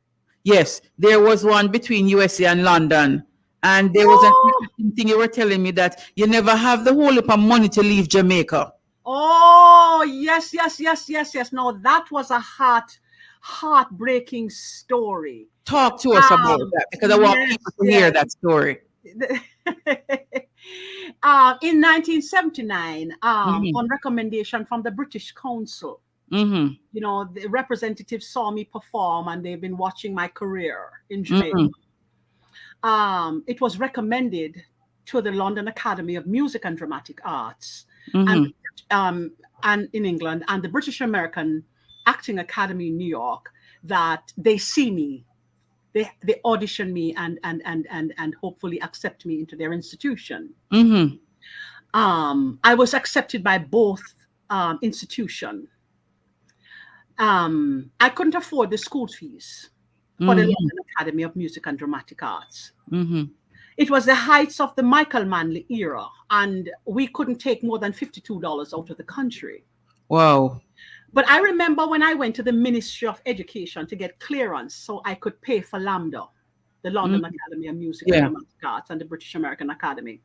Yes, there was one between USA and London. And there was an interesting thing you were telling me that you never have the whole heap of money to leave Jamaica. Oh, yes. No, that was a heartbreaking story. Talk to us about that, because I want people to hear that story. In 1979, on recommendation from the British Council, Mm-hmm. you know, the representatives saw me perform and they've been watching my career in Jamaica. It was recommended to the London Academy of Music and Dramatic Arts and in England and the British American Acting Academy in New York that they see me, they audition me and hopefully accept me into their institution. I was accepted by both institutions. I couldn't afford the school fees for the London Academy of Music and Dramatic Arts. It was the heights of the Michael Manley era, and we couldn't take more than $52 out of the country. Wow. But I remember when I went to the Ministry of Education to get clearance so I could pay for LAMDA, the London Academy of Music and Dramatic Arts, and the British American Academy.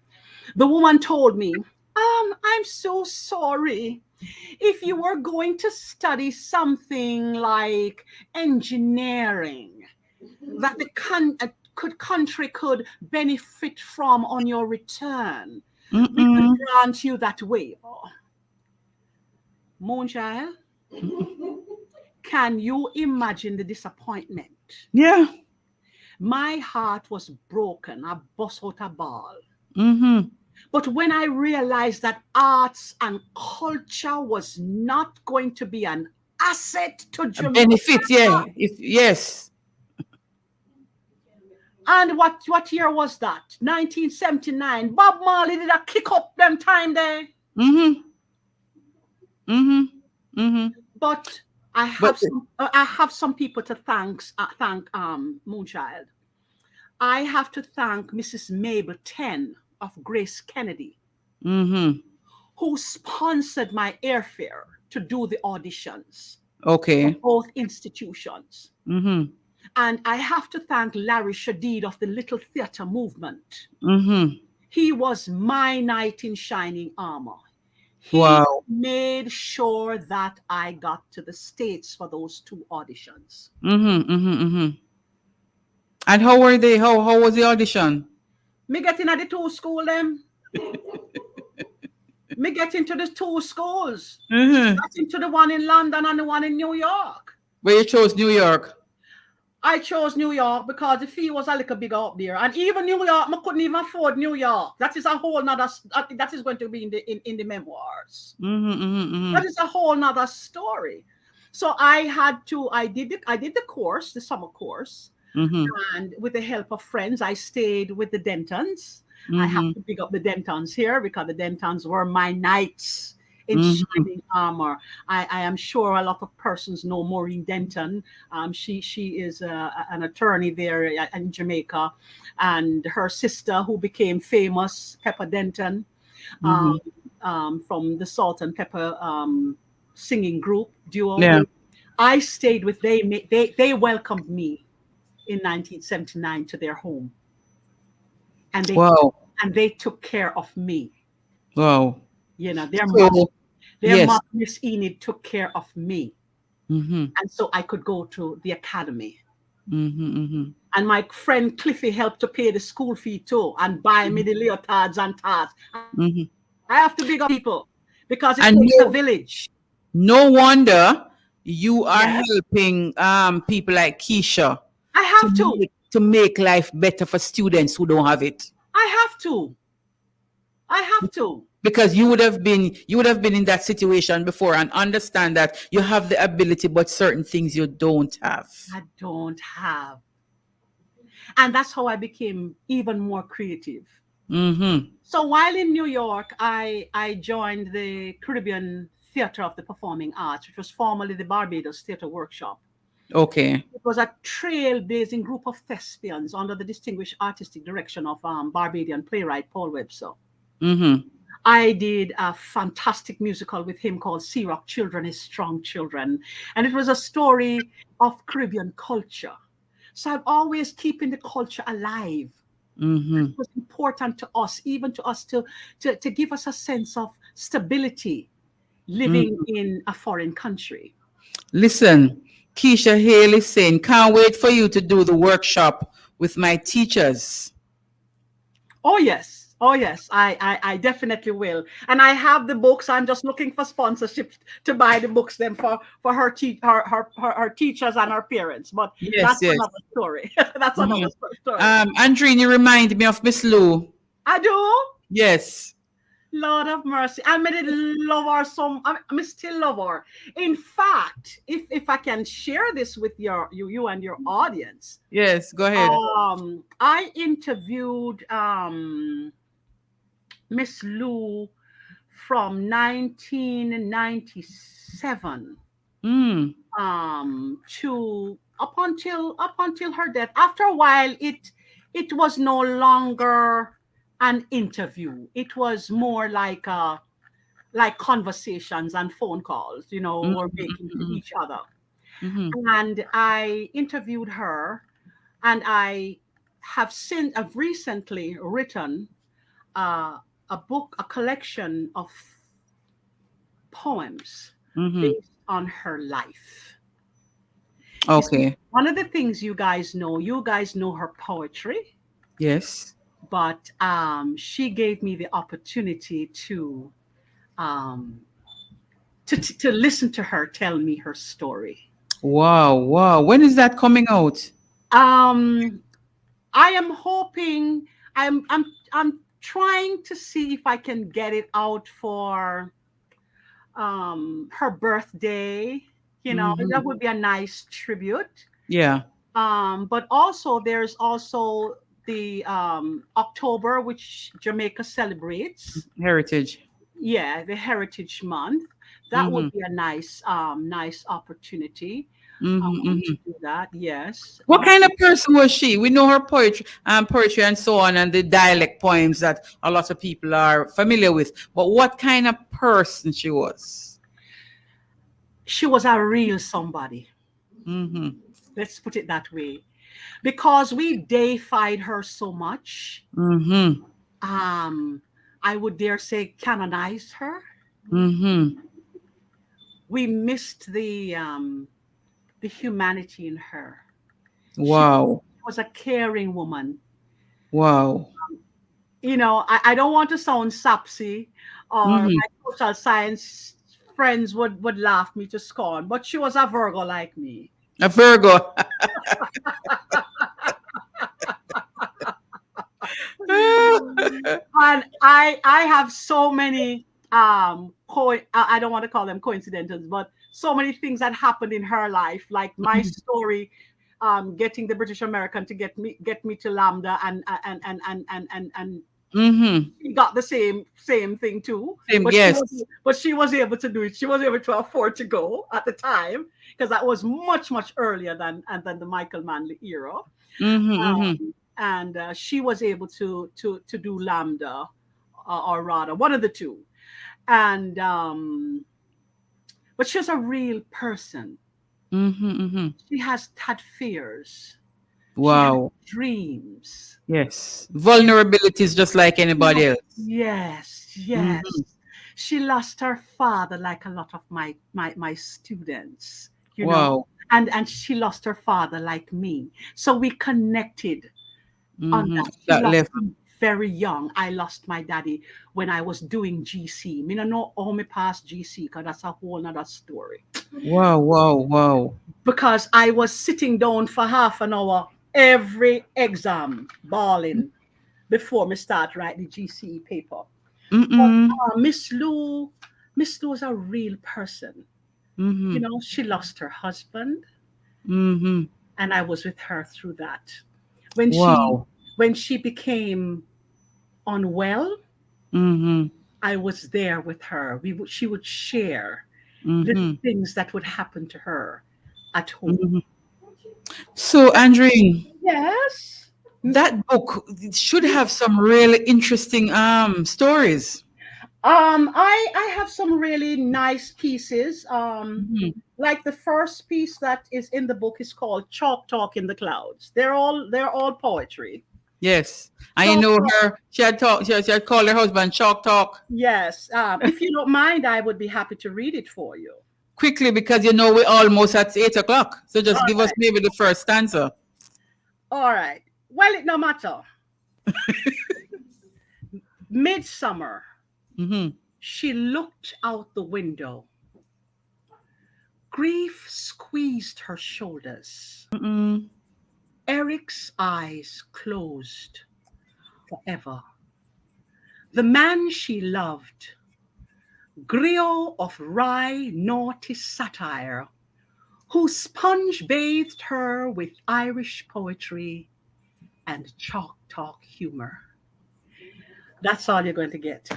The woman told me, I'm so sorry. If you were going to study something like engineering that the country could benefit from on your return, we could grant you that waiver. Moon Child, can you imagine the disappointment? Yeah. My heart was broken. I bust out a ball. But when I realized that arts and culture was not going to be an asset to Jamaica. Benefit, yes. And what year was that? 1979. Bob Marley did a kick up them time there. But I have some people to thank Moonchild. I have to thank Mrs. Mabel Ten of Grace Kennedy, who sponsored my airfare to do the auditions. Okay. For both institutions. And I have to thank Larry Shadid of the Little Theatre Movement. He was my knight in shining armor. He Wow. made sure that I got to the States for those 2 auditions. And how were they? How was the audition? Me get into the 2 school them. Me get into the 2 schools. Mm-hmm. Got into the one in London and the one in New York. But you chose New York. I chose New York because the fee was a little bigger up there, and even New York, I couldn't even afford New York. That is a whole nother. I think that is going to be in the memoirs. That is a whole nother story. So I had to. I did the course, the summer course, and with the help of friends, I stayed with the Dentons. I have to pick up the Dentons here because the Dentons were my knights in shining armor. I am sure a lot of persons know Maureen Denton. She is an attorney there in Jamaica, and her sister, who became famous, Pepper Denton, from the Salt and Pepper singing group duo. Yeah. I stayed with they welcomed me in 1979 to their home, and Wow. they took care of me. Wow. You know, So their yes. mom, Miss Enid, took care of me. Mm-hmm. And so I could go to the academy. Mm-hmm. And my friend Cliffy helped to pay the school fee too and buy me the leotards and tarts. Mm-hmm. I have to big up people because it And takes a village. no wonder you are Yes, helping people like Keisha I have to. to make life better for students who don't have it. I have to. I have to. Because you would have been in that situation before and understand that you have the ability, but certain things you don't have. I don't have. And that's how I became even more creative. Mm-hmm. So while in New York, I joined the Caribbean Theater of the Performing Arts, which was formerly the Barbados Theater Workshop. Okay. It was a trailblazing group of thespians under the distinguished artistic direction of Barbadian playwright Paul Webster. Mm-hmm. I did a fantastic musical with him called Sea Rock Children is Strong Children. And it was a story of Caribbean culture. So I'm always keeping the culture alive. Mm-hmm. It was important to us, even to us, to give us a sense of stability living in a foreign country. Listen, Keisha Hale is saying, can't wait for you to do the workshop with my teachers. Oh, yes. Oh, yes. I definitely will. And I have the books. I'm just looking for sponsorship to buy the books then for her teachers and her parents. But Yes, that's yes. another story. That's another story. Andrine, you remind me of Miss Lou. I do. Yes. Lord of mercy. I did love her I still love her. In fact, if I can share this with you and your audience. Yes, go ahead. I interviewed Miss Lou from 1997 to up until her death. After a while, it was no longer an interview. It was more like conversations and phone calls, we're making to each other. And I interviewed her, and I've recently written a book, a collection of poems based on her life. Okay. One of the things you guys know her poetry. Yes. But she gave me the opportunity to listen to her tell me her story. Wow. When is that coming out? I am hoping, I'm trying to see if I can get it out for her birthday. That would be a nice tribute. Yeah. But also there's also the October, which Jamaica celebrates. Heritage. Yeah, the Heritage Month. That would be a nice opportunity to do that. Yes. What kind of person was she? We know her poetry and so on, and the dialect poems that a lot of people are familiar with. But what kind of person she was? She was a real somebody. Let's put it that way. Because we deified her so much. I would dare say canonized her. Mm-hmm. We missed the humanity in her. She Wow. was a caring woman. Wow. I don't want to sound sapsy, or Mm-hmm. my social science friends would laugh me to scorn, but she was a Virgo like me. A Virgo. And I have so many I don't want to call them coincidences, but so many things that happened in her life, like my story, getting the British American to get me to Lambda, and Mm-hmm. she got the same thing too. Same, But yes. she was able to do it. She was able to afford to go at the time, because that was much earlier than the Michael Manley era. Mm-hmm. Mm-hmm. And she was able to do Lambda, or rather one of the two. And but she's a real person. Mm-hmm. Mm-hmm. She has had fears. She had Wow. dreams. Yes. Vulnerabilities just like anybody else. Yes. Mm-hmm. She lost her father, like a lot of my students, Wow. and she lost her father like me. So we connected on Mm-hmm. that. She That lost level. him very young. I lost my daddy when I was doing GC. Me no know how me passed GC, because that's a whole nother story. Wow. Wow. Wow. Because I was sitting down for half an hour every exam, bawling, before me start write the GCE paper. But Mm-mm. Miss Lou is a real person. Mm-hmm. She lost her husband, Mm-hmm. and I was with her through that. When she Wow. when she became unwell, Mm-hmm. I was there with her. She would share little Mm-hmm. things that would happen to her at home. Mm-hmm. So, Andrine, Yes. that book should have some really interesting stories. I have some really nice pieces. Mhm. Like the first piece that is in the book is called Chalk Talk in the Clouds. They're all poetry. Yes, I Chalk know Talk. her. She had called her husband Chalk Talk Yes. If you don't mind, I would be happy to read it for you. quickly because we're almost at 8 o'clock. So just All give us right. maybe the first stanza. All right. Well, it no matter. Midsummer, Mm-hmm. she looked out the window. Grief squeezed her shoulders. Mm-mm. Eric's eyes closed forever. The man she loved, griot of wry, naughty satire, who sponge bathed her with Irish poetry and chalk talk humor. That's all you're going to get.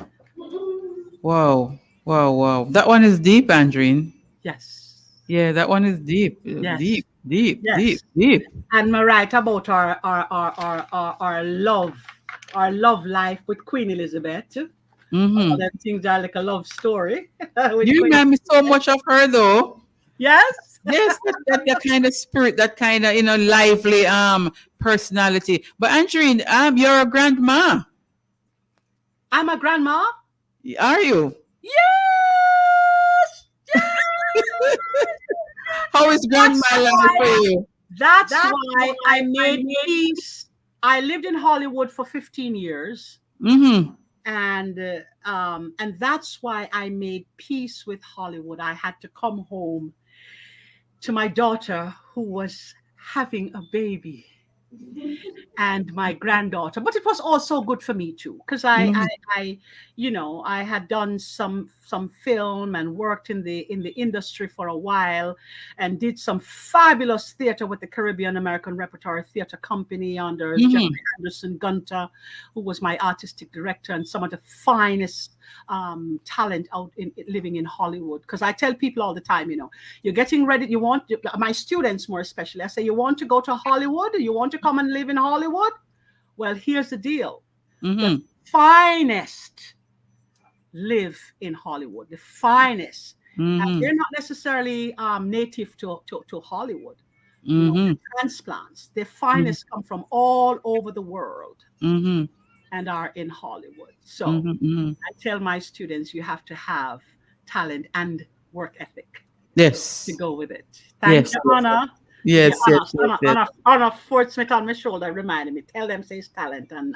Wow, wow, wow. That one is deep, Andrine. Yes. Yeah, that one is deep, Yes. deep, deep, deep, Yes. deep. And we write about our love life with Queen Elizabeth. All Mm-hmm. them things are like a love story with You Queen. remind me so much of her, though. Yes. Yes, that kind of spirit, that kind of lively personality. But Andrine, you're a grandma, I'm a grandma. are you? Yes. How is grandma That's life for why. you? That's why I made peace. I lived in Hollywood for 15 years, Mm-hmm. and that's why I made peace with Hollywood. I had to come home to my daughter, who was having a baby, and my granddaughter. But it was also good for me too, because Mm-hmm. I had done some film and worked in the industry for a while, and did some fabulous theater with the Caribbean American Repertory Theater Company under Jeffrey Mm-hmm. Anderson Gunter, who was my artistic director, and some of the finest talent out in living in Hollywood. Because I tell people all the time, you're getting ready. You want my students more especially. I say, you want to go to Hollywood? You want to come and live in Hollywood? Well, here's the deal: the Mm-hmm. finest live in Hollywood. The finest. And Mm-hmm. they're not necessarily native to Hollywood. Mm-hmm. They're transplants. The finest come from all over the world Mm-hmm. and are in Hollywood. So Mm-hmm. I tell my students, you have to have talent and work ethic Yes. to go with it. Thank you, Anna. Yes, Yeah, yes, yes, yes. Anna Ford Smith on my shoulder reminded me. Tell them says talent and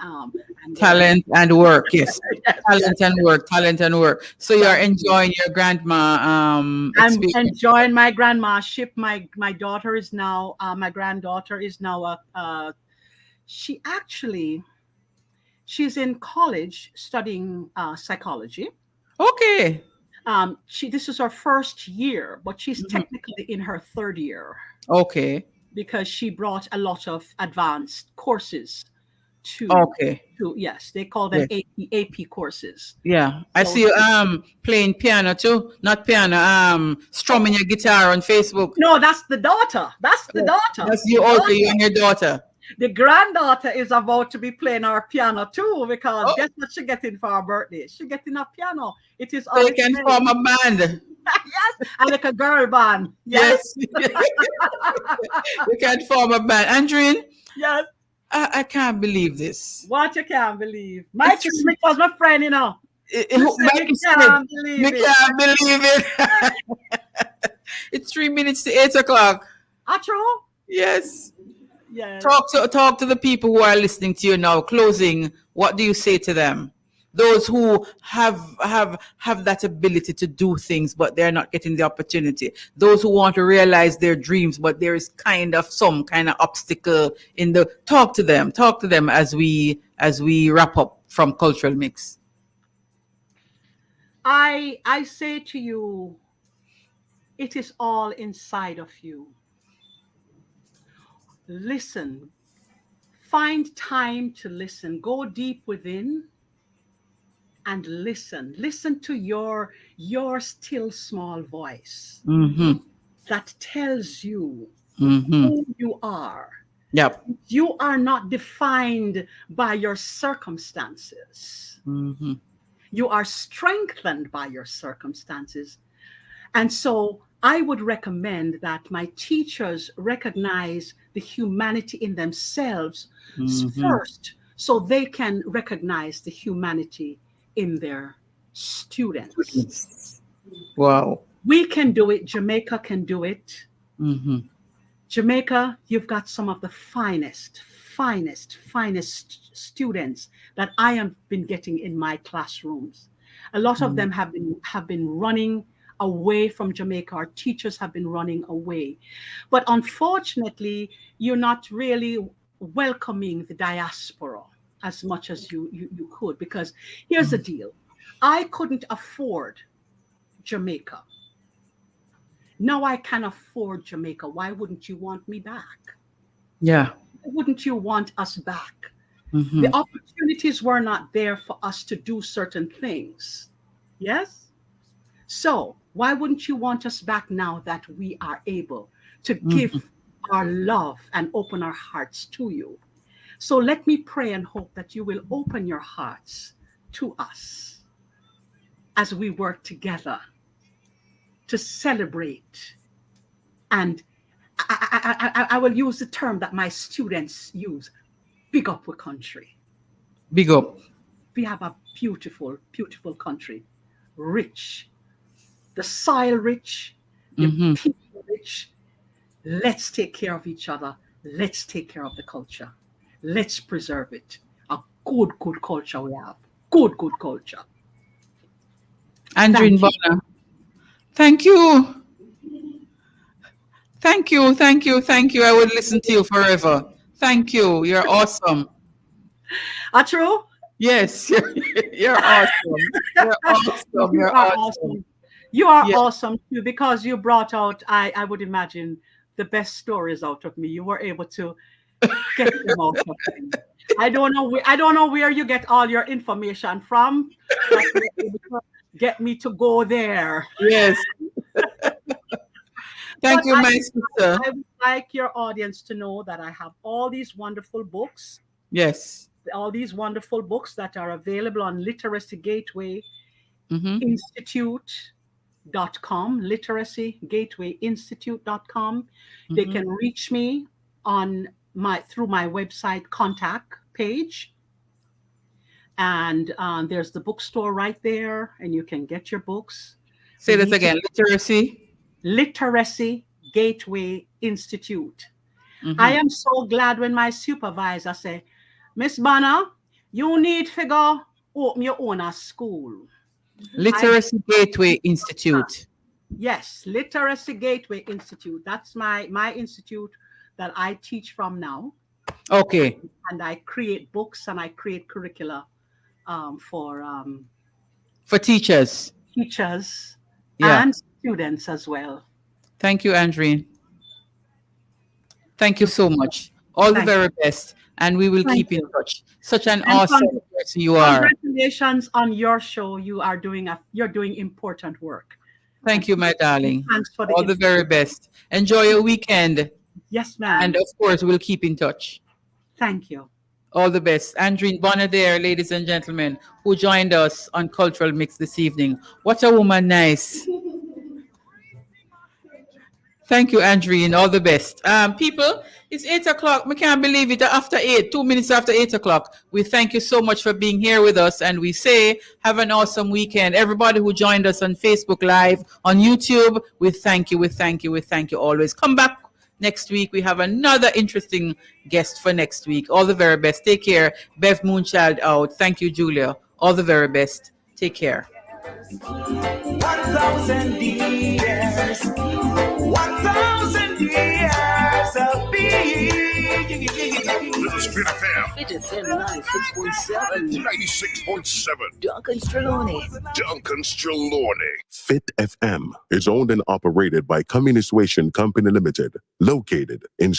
Talent and work, yes. Yes, Talent and work, talent and work. So you are enjoying your grandma I'm experience. enjoying my grandma-ship. My daughter is now my granddaughter is now she actually she's in college studying psychology. Okay. This is her first year, but she's technically in her third year Okay. because she brought a lot of advanced courses Okay. yes, they call them Yes. AP courses. Yeah. I So see you playing piano too. Not piano, strumming your guitar on Facebook. no, that's the daughter. That's the daughter. That's you, okay, you and your daughter. The granddaughter is about to be playing our piano too, because Oh. guess what she getting for her birthday? She getting a piano. It is So on you its can way. form a band. Yes, and like a girl band. Yes. You can form a band. Andrine, Yes. I can't believe this. What you can't believe. Mikey Smith was my friend, you know. Mikey Smith, can't believe we it. can't believe it. It's 3 minutes to 8 o'clock. True? Yes. Yes. Talk to the people who are listening to you now. Closing, what do you say to them? Those who have that ability to do things, but they're not getting the opportunity. Those who want to realize their dreams, but there is some kind of obstacle in the. Talk to them as we wrap up from Cultural Mix. I say to you, it is all inside of you. Listen. Find time to listen. Go deep within and listen. Listen to your still small voice that tells you who you are. Yep. You are not defined by your circumstances. You are strengthened by your circumstances. And so I would recommend that my teachers recognize the humanity in themselves first, so they can recognize the humanity in their students. Wow. We can do it. Jamaica can do it. Jamaica, you've got some of the finest students that I have been getting in my classrooms. A lot of them have been running away from Jamaica. Our teachers have been running away. But unfortunately, you're not really welcoming the diaspora as much as you could, because here's the deal. I couldn't afford Jamaica. Now I can afford Jamaica. Why wouldn't you want me back? Yeah. Why wouldn't you want us back? The opportunities were not there for us to do certain things. Yes? So why wouldn't you want us back now that we are able to give our love and open our hearts to you? So let me pray and hope that you will open your hearts to us as we work together to celebrate. And I will use the term that my students use, big up our country. Big up. We have a beautiful, beautiful country, rich, the soil rich, the people rich. Let's take care of each other. Let's take care of the culture. Let's preserve it. A good culture we have. Good culture. Andrine Bonner, thank you. Thank you. I would listen to you forever. Thank you. You're awesome. True? Yes, you're awesome. You're awesome. You're awesome. You are awesome too, because you brought out, I would imagine, the best stories out of me. You were able to get them out of me. I don't know where you get all your information from. But you're able to get me to go there. Yes. Thank you, my sister. I would like your audience to know that I have all these wonderful books. Yes. All these wonderful books that are available on Literacy Gateway Institute.com, Literacy Gateway Institute.com. They can reach me on through my website contact page. And there's the bookstore right there, and you can get your books. Say We that need to- again. Literacy. Literacy Gateway Institute. Mhm. I am so glad when my supervisor say, Miss Banner, you need to go open your own school. Literacy Gateway Institute. Yes, Literacy Gateway Institute. That's my institute that I teach from now. Okay. And I create books and I create curricula for teachers. teachers Yeah. and students as well. Thank you, Andrine. Thank you so much. All the Thank very best. And we will Thank keep in touch. Such an And awesome person you are. Congratulations on your show. You're doing important work. Thank you, my darling. Thanks for All the very best. Enjoy your weekend. Yes, ma'am. And of course, we'll keep in touch. Thank you. All the best. Andrine Bonner there, ladies and gentlemen, who joined us on Cultural Mix this evening. What a woman, nice. Thank you, Andrine. All the best. People, it's 8 o'clock. We can't believe it. After 8, 2 minutes after 8 o'clock. We thank you so much for being here with us. And we say, have an awesome weekend. Everybody who joined us on Facebook Live, on YouTube, we thank you. We thank you. We thank you always. Come back next week. We have another interesting guest for next week. All the very best. Take care. Bev Moon Child out. Thank you, Julia. All the very best. Take care. 1,000 years, 1,000 years of being. This is Fit FM. Fit FM 96.7. 96.7. Duncan Streloni. Duncan Streloni. Fit FM is owned and operated by Communist Company Limited, located in